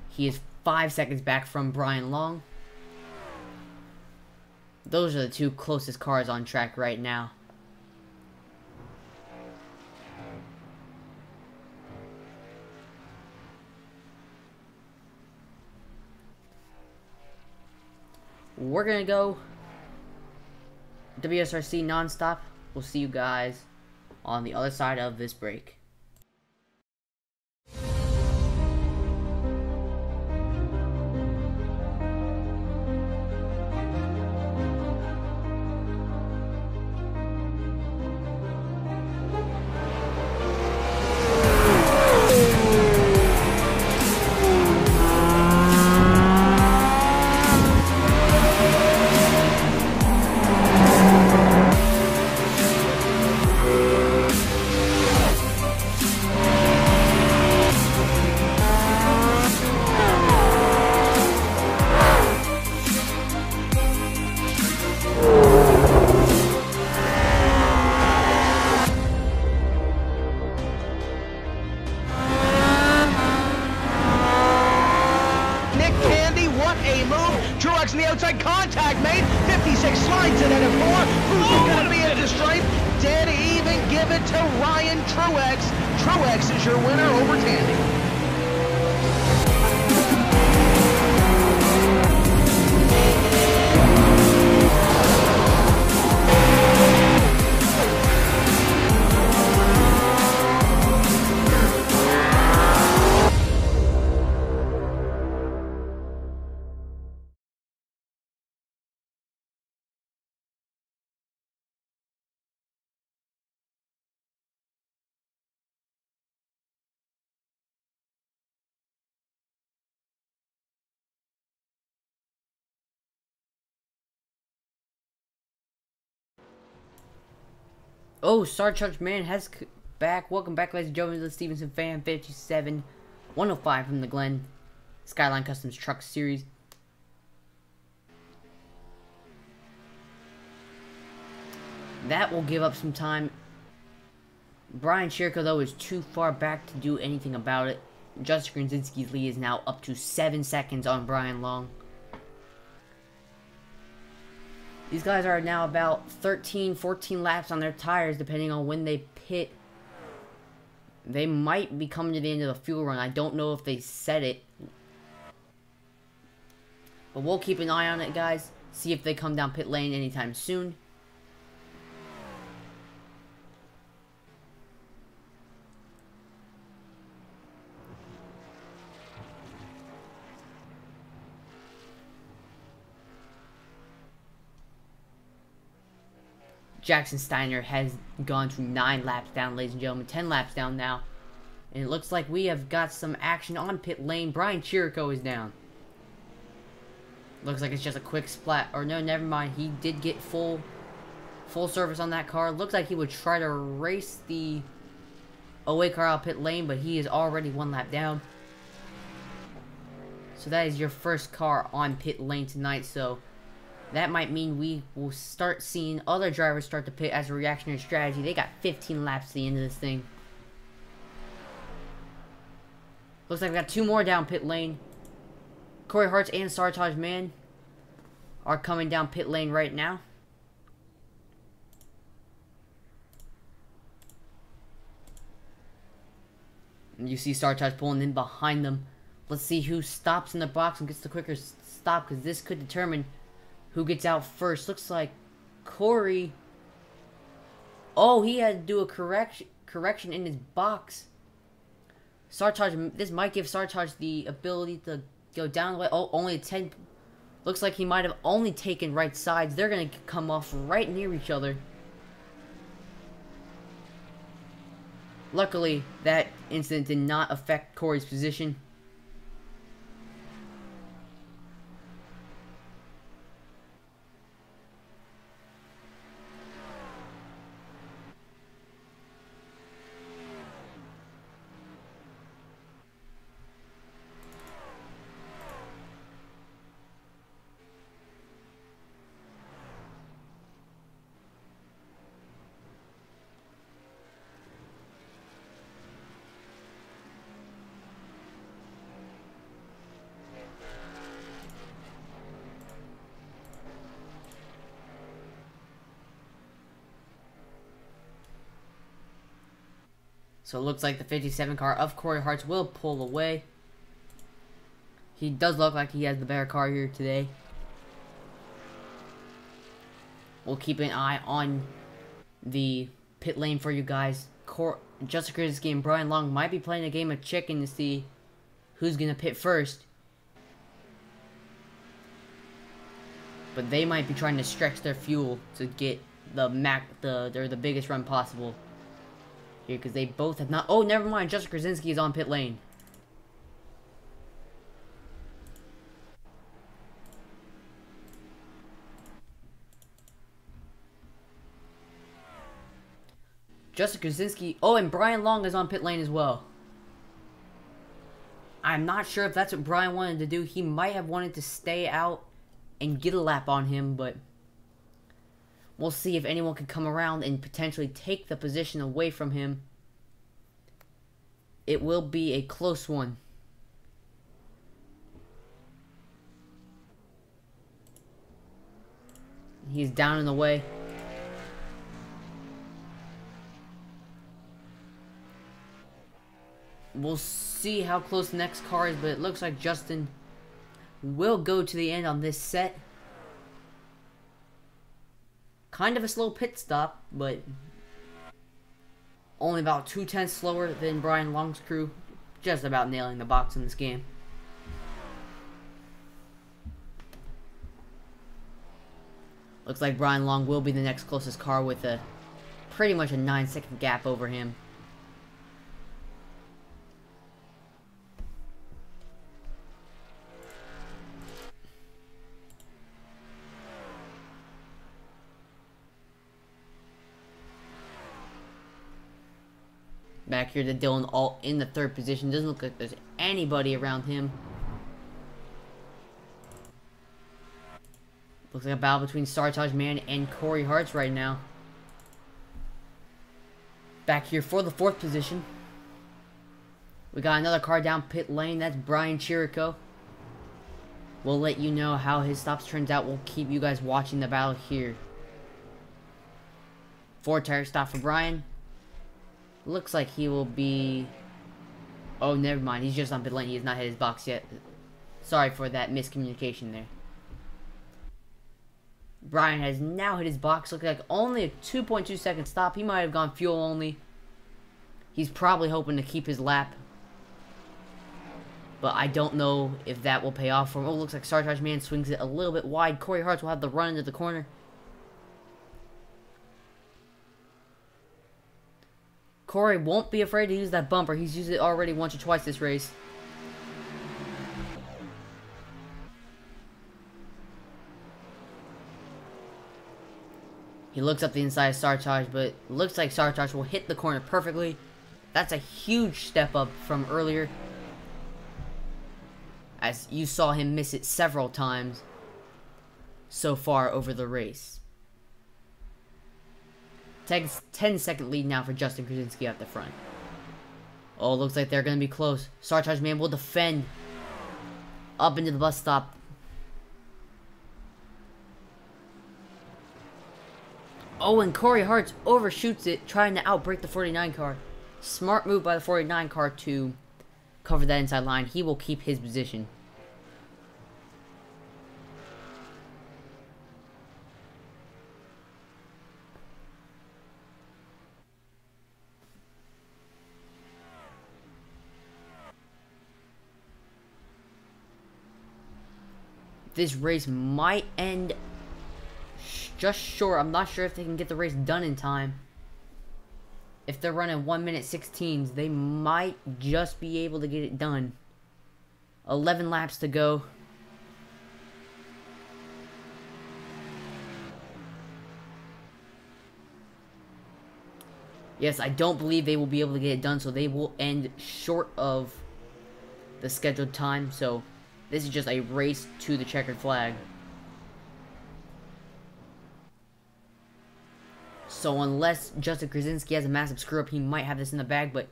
He is 5 seconds back from Brian Long. Those are the 2 closest cars on track right now. We're gonna go WSRC nonstop. We'll see you guys on the other side of this break. Truex in the outside, contact made. 56 slides it at a 4. Who's going to be at the stripe? Dead even, give it to Ryan Truex. Truex is your winner over Tandy. Oh, Sarge Man has back. Welcome back, ladies and gentlemen, to the StevensonFan57 105 from the Glen SkylineCustoms Truck Series. That will give up some time. Brian Shirko, though, is too far back to do anything about it. Justin Grzinski's lead is now up to 7 seconds on Brian Long. These guys are now about 13, 14 laps on their tires, depending on when they pit. They might be coming to the end of the fuel run. I don't know if they set it. But we'll keep an eye on it, guys. See if they come down pit lane anytime soon. Jackson Steiner has gone to 9 laps down, ladies and gentlemen. 10 laps down now. And it looks like we have got some action on pit lane. Brian Chirico is down. Looks like it's just a quick splat. Or no, never mind. He did get full service on that car. Looks like he would try to race the away car out pit lane, but he is already 1 lap down. So that is your first car on pit lane tonight. So that might mean we will start seeing other drivers start to pit as a reactionary strategy. They got 15 laps to the end of this thing. Looks like we got 2 more down pit lane. Corey Hartz and Sartaj Man are coming down pit lane right now. And you see Sartaj pulling in behind them. Let's see who stops in the box and gets the quicker stop, because this could determine who gets out first. Looks like Corey... Oh, he had to do a correction in his box. Sartaj, this might give Sartaj the ability to go down the way. Oh, only 10. Looks like he might have only taken right sides. They're going to come off right near each other. Luckily, that incident did not affect Corey's position. So it looks like the 57 car of Corey Hartz will pull away. He does look like he has the better car here today. We'll keep an eye on the pit lane for you guys. Justin Krasinski and Brian Long might be playing a game of chicken to see who's going to pit first. But they might be trying to stretch their fuel to get the biggest run possible here, because they both have not... Oh, never mind. Justin Krasinski is on pit lane. Justin Krasinski... Oh, and Brian Long is on pit lane as well. I'm not sure if that's what Brian wanted to do. He might have wanted to stay out and get a lap on him, but we'll see if anyone can come around and potentially take the position away from him. It will be a close one. He's down in the way. We'll see how close the next car is, but it looks like Justin will go to the end on this set. Kind of a slow pit stop, but only about 2/10 slower than Brian Long's crew. Just about nailing the box in this game. Looks like Brian Long will be the next closest car with pretty much a 9-second gap over him. Back here to Dylan Alt in the 3rd position. Doesn't look like there's anybody around him. Looks like a battle between Sartaj Man and Corey Hartz right now. Back here for the 4th position. We got another car down pit lane. That's Brian Chirico. We'll let you know how his stops turns out. We'll keep you guys watching the battle here. 4-tire stop for Brian. Looks like he will be... Oh, never mind. He's just on pit lane. He has not hit his box yet. Sorry for that miscommunication there. Brian has now hit his box. Looks like only a 2.2 second stop. He might have gone fuel only. He's probably hoping to keep his lap. But I don't know if that will pay off for him. Oh, looks like Sartaj Man swings it a little bit wide. Corey Hartz will have the run into the corner. Corey won't be afraid to use that bumper. He's used it already once or twice this race. He looks up the inside of Sartaj, but it looks like Sartaj will hit the corner perfectly. That's a huge step up from earlier, as you saw him miss it several times so far over the race. 10-second lead now for Justin Krasinski up the front. Oh, looks like they're going to be close. Sartaj man will defend up into the bus stop. Oh, and Corey Hartz overshoots it, trying to outbrake the 49 car. Smart move by the 49 car to cover that inside line. He will keep his position. This race might end just short. I'm not sure if they can get the race done in time. If they're running 1:16, they might just be able to get it done. 11 laps to go. Yes, I don't believe they will be able to get it done, so they will end short of the scheduled time. So this is just a race to the checkered flag. So unless Justin Krasinski has a massive screw-up, he might have this in the bag. But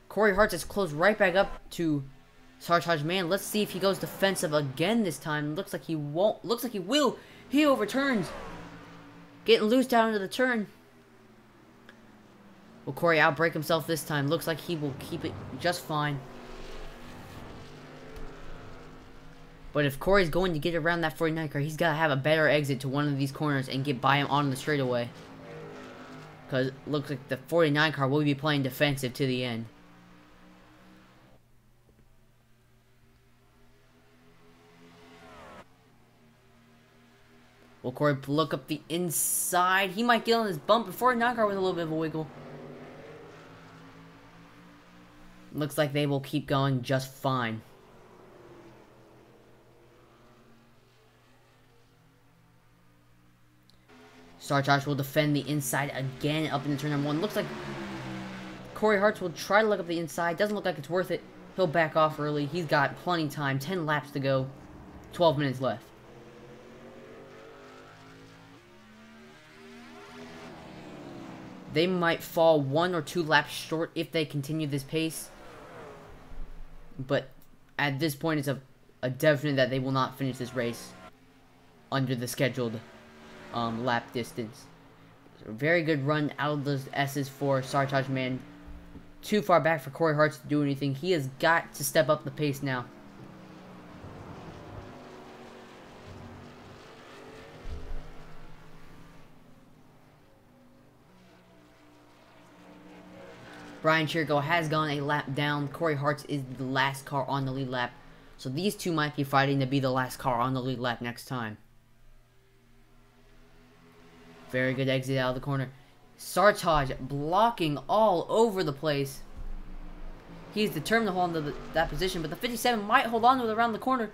Corey Hartz is close right back up to Sartaj man. Let's see if he goes defensive again this time. Looks like he won't. Looks like he will. He overturns. Getting loose down into the turn. Will Corey outbrake himself this time? Looks like he will keep it just fine. But if Corey's going to get around that 49 car, he's got to have a better exit to one of these corners and get by him on the straightaway. Because it looks like the 49 car will be playing defensive to the end. Will Corey look up the inside? He might get on his bump. The 49 car with a little bit of a wiggle. Looks like they will keep going just fine. Sartaj will defend the inside again up into turn number 1. Looks like Corey Hartz will try to look up the inside. Doesn't look like it's worth it. He'll back off early. He's got plenty of time. 10 laps to go. 12 minutes left. They might fall 1 or 2 laps short if they continue this pace. But at this point, it's a definite that they will not finish this race under the scheduled lap distance. So very good run out of those S's for Sartaj man. Too far back for Corey Hartz to do anything. He has got to step up the pace now. Brian Chirico has gone a lap down. Corey Hartz is the last car on the lead lap. So these two might be fighting to be the last car on the lead lap next time. Very good exit out of the corner. Sartaj blocking all over the place. He's determined to hold on to that position, but the 57 might hold on to it around the corner.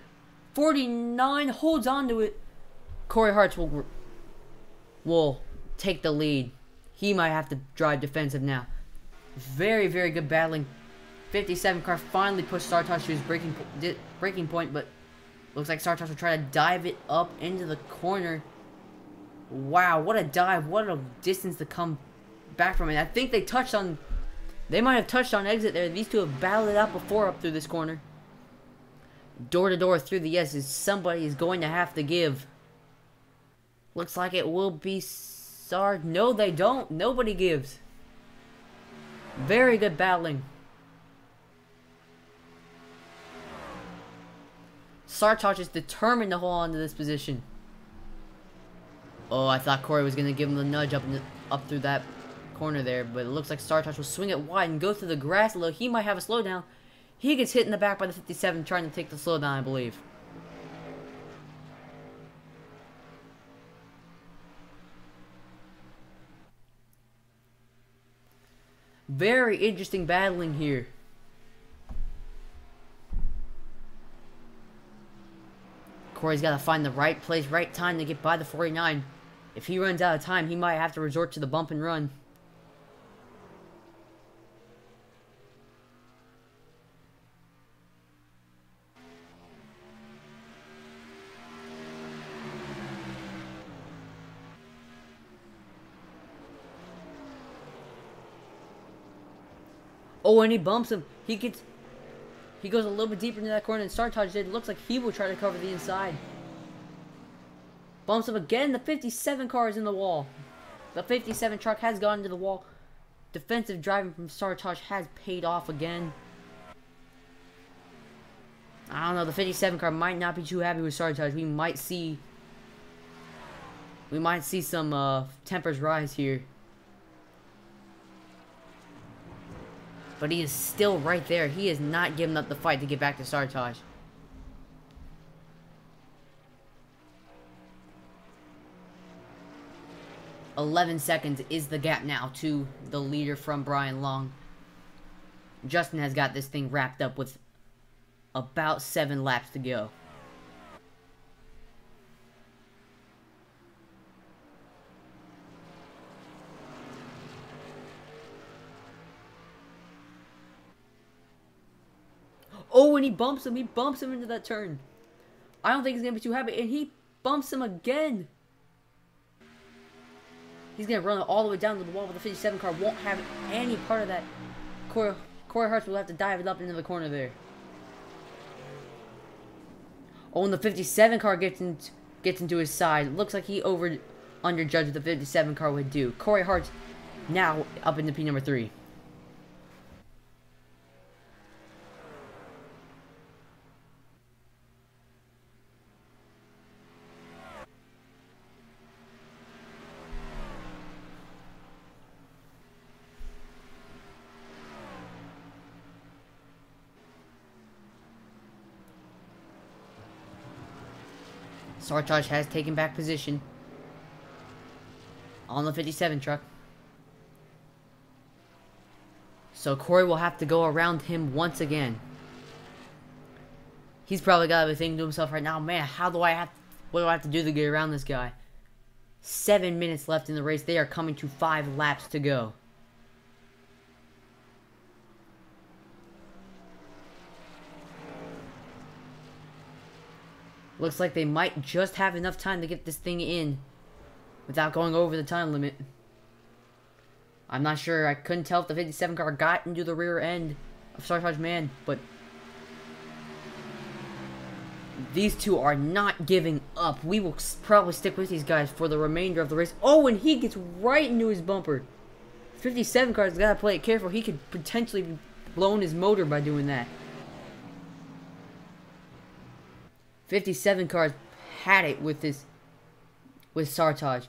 49 holds on to it. Corey Hartz will take the lead. He might have to drive defensive now. Very, very good battling. 57 car finally pushed Sartaj to his breaking point, but looks like Sartaj will try to dive it up into the corner. Wow, what a dive. What a distance to come back from it. I think they touched on... They might have touched on exit there. These two have battled it out before up through this corner. Door to door through the S's. Somebody is going to have to give. Looks like it will be Sard. No, they don't. Nobody gives. Very good battling. Sartaj is determined to hold on to this position. Oh, I thought Corey was going to give him the nudge up through that corner there, but it looks like Sartaj will swing it wide and go through the grass a little. He might have a slowdown. He gets hit in the back by the 57 trying to take the slowdown, I believe. Very interesting battling here. Corey's got to find the right place, right time to get by the 49. If he runs out of time, he might have to resort to the bump and run. Oh, and he bumps him. He goes a little bit deeper into that corner than Sartaj did. It looks like he will try to cover the inside. Bumps him again. The 57 car is in the wall. The 57 truck has gone into the wall. Defensive driving from Sartaj has paid off again. I don't know. The 57 car might not be too happy with Sartaj. We might see some tempers rise here. But he is still right there. He is not giving up the fight to get back to Sartaj. "11 seconds is the gap now to the leader from Brian Long. Justin has got this thing wrapped up with about 7 laps to go. Oh, and he bumps him. He bumps him into that turn. I don't think he's going to be too happy. And he bumps him again. He's going to run all the way down to the wall, but the 57 car won't have any part of that. Corey Hartz will have to dive it up into the corner there. Oh, and the 57 car gets into his side. Looks like he underjudged what the 57 car would do. Corey Hartz now up into P number 3. Sartaj has taken back position on the 57 truck. So Corey will have to go around him once again. He's probably got to be thinking to himself right now, man, what do I have to do to get around this guy? 7 minutes left in the race. They are coming to 5 laps to go. Looks like they might just have enough time to get this thing in without going over the time limit. I'm not sure. I couldn't tell if the 57 car got into the rear end of Sartaj Man, but these two are not giving up. We will probably stick with these guys for the remainder of the race. Oh, and he gets right into his bumper. 57 car's got to play it careful. He could potentially be blowing his motor by doing that. 57 cars had it with Sartaj.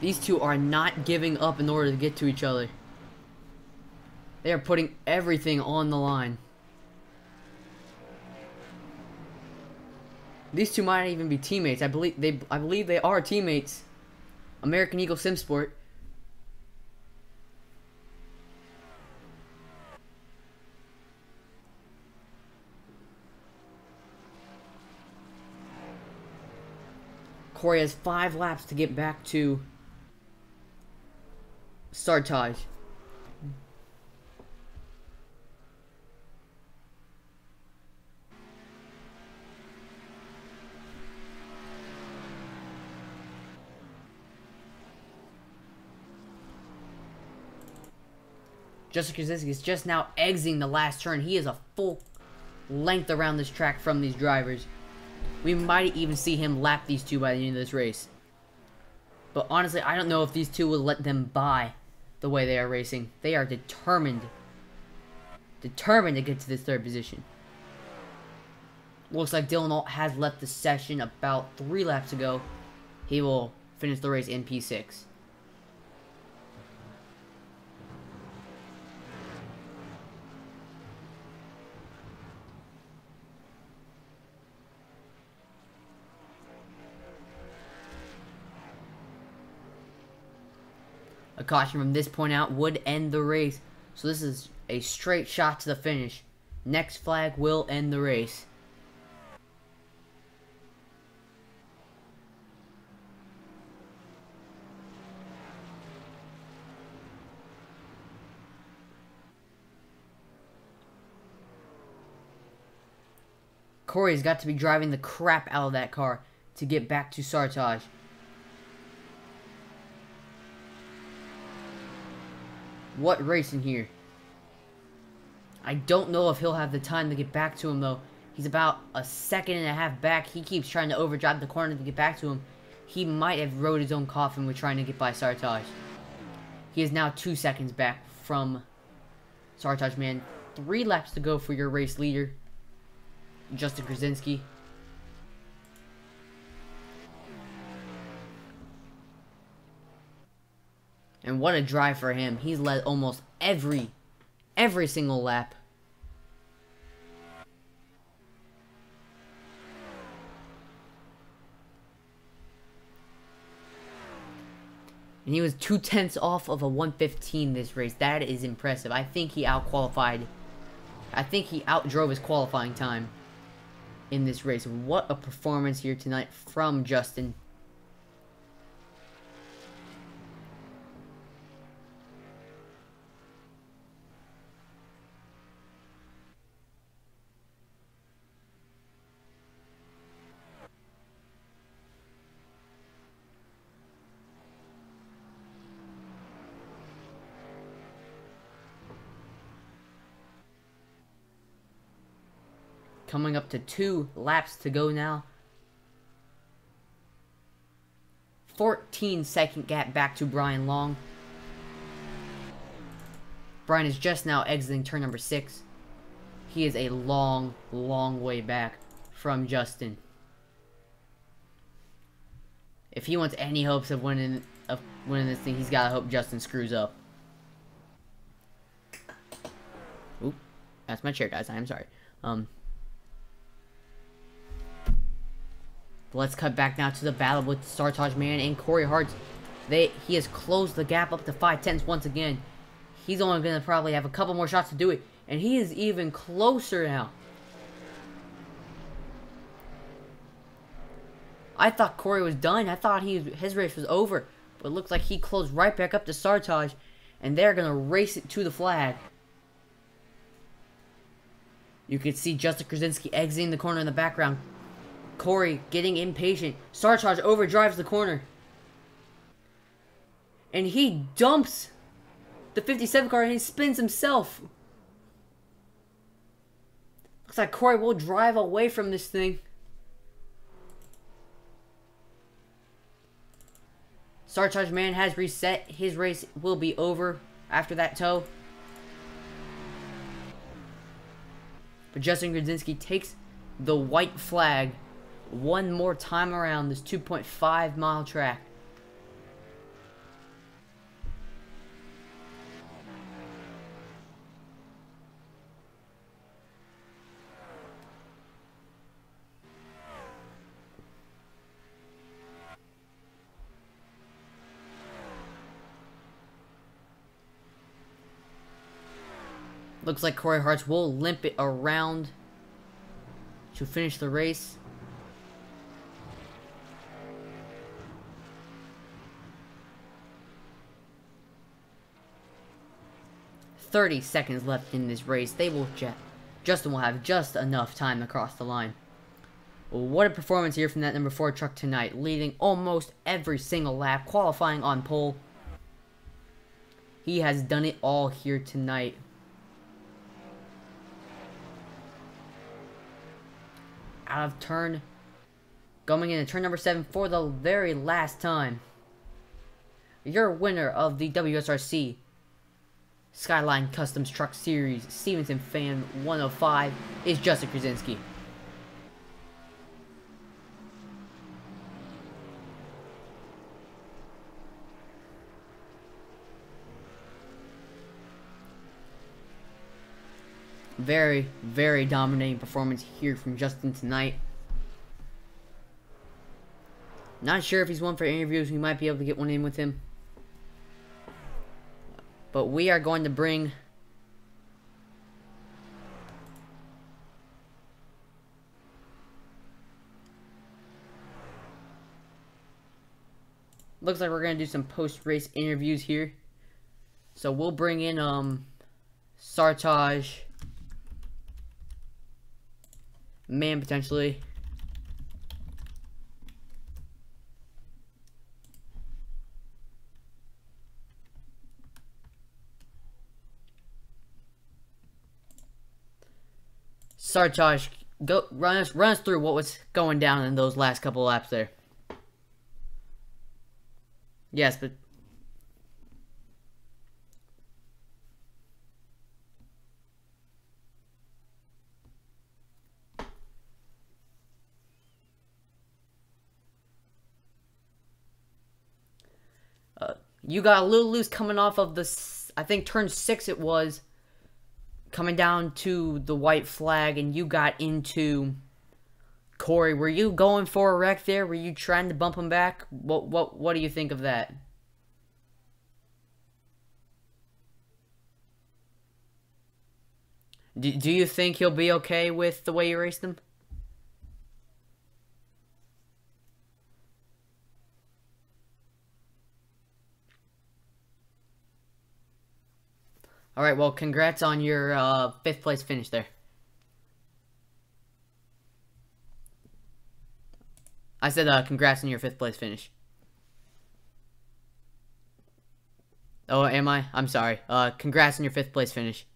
These two are not giving up in order to get to each other. They are putting everything on the line. These two might even be teammates. I believe they are teammates. American Eagle Sim Sport. Corey has 5 laps to get back to Sartaj. Justin Krasinski is just now exiting the last turn. He is a full length around this track from these drivers. We might even see him lap these two by the end of this race. But honestly, I don't know if these two will let them by the way they are racing. They are determined to get to this 3rd position. Looks like Dylan Alt has left the session about 3 laps ago. He will finish the race in P6. A caution from this point out would end the race. So this is a straight shot to the finish. Next flag will end the race. Corey's got to be driving the crap out of that car to get back to Sartaj. What racing here? I don't know if he'll have the time to get back to him, though. He's about a second and a half back. He keeps trying to overdrive the corner to get back to him. He might have rode his own coffin with trying to get by Sartaj. He is now 2 seconds back from Sartaj, man. 3 laps to go for your race leader, Justin Krasinski. And what a drive for him. He's led almost every single lap. And he was 2/10 off of a 1:15 this race. That is impressive. I think he outqualified. I think he outdrove his qualifying time in this race. What a performance here tonight from Justin. Coming up to 2 laps to go now. 14-second gap back to Brian Long. Brian is just now exiting turn number 6. He is a long, long way back from Justin. If he wants any hopes of winning this thing, he's got to hope Justin screws up. Oop, that's my chair, guys. I am sorry. Let's cut back now to the battle with Sartaj Man and Corey Hart. He has closed the gap up to 5/10 once again. He's only going to probably have a couple more shots to do it. And he is even closer now. I thought Corey was done. I thought his race was over. But it looks like he closed right back up to Sartaj. And they're going to race it to the flag. You can see Justin Krasinski exiting the corner in the background. Corey getting impatient. Sartaj overdrives the corner. And he dumps the 57 car and he spins himself. Looks like Corey will drive away from this thing. Sartaj Man has reset. His race will be over after that tow. But Justin Krasinski takes the white flag one more time around this 2.5 mile track. Looks like Corey Hart will limp it around to finish the race. "30 seconds left in this race. Justin will have just enough time to cross the line." What a performance here from that number 4 truck tonight, leading almost every single lap, qualifying on pole. He has done it all here tonight. Out of turn, going into turn number 7 for the very last time. Your winner of the WSRC Skyline Customs Truck Series StevensonFan57 is Justin Krasinski. Very, very dominating performance here from Justin tonight. Not sure if he's one for interviews. We might be able to get one in with him. But we are going to bring looks like we're gonna do some post-race interviews here. So we'll bring in Sartaj, man, potentially. Sartaj, go run us through what was going down in those last couple laps there. Yes, but you got a little loose coming off of the, I think turn 6 it was, coming down to the white flag, and you got into Corey. Were you going for a wreck there? Were you trying to bump him back? What do you think of that? Do you think he'll be okay with the way you raced him? Alright, well, congrats on your 5th place finish there. I said congrats on your 5th place finish. Oh, am I? I'm sorry. Congrats on your 5th place finish.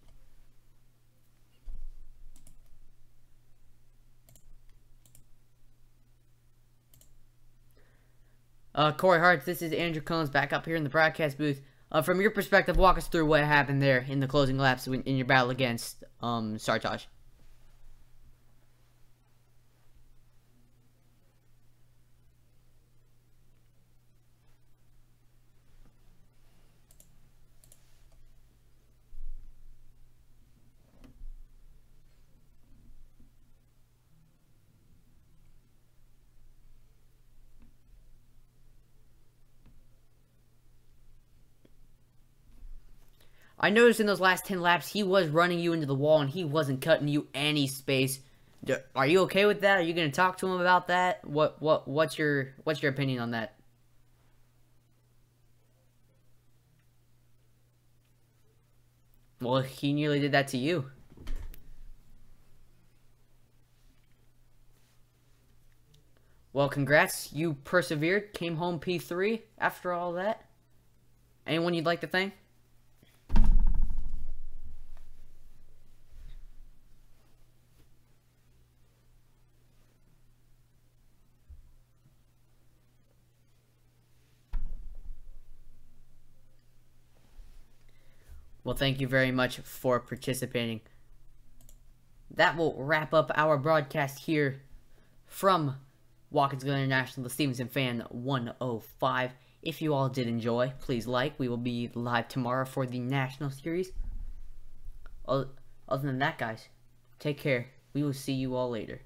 Corey Hart, this is Andrew Combs back up here in the broadcast booth. From your perspective, walk us through what happened there in the closing laps in your battle against Sartaj. I noticed in those last 10 laps, he was running you into the wall, and he wasn't cutting you any space. Are you okay with that? Are you going to talk to him about that? What's your opinion on that? Well, he nearly did that to you. Well, congrats. You persevered, came home P3 after all that. Anyone you'd like to thank? Well, thank you very much for participating. That will wrap up our broadcast here from Watkins Glen International, the Stevenson Fan 105. If you all did enjoy, please like. We will be live tomorrow for the National Series. Other than that, guys, take care. We will see you all later.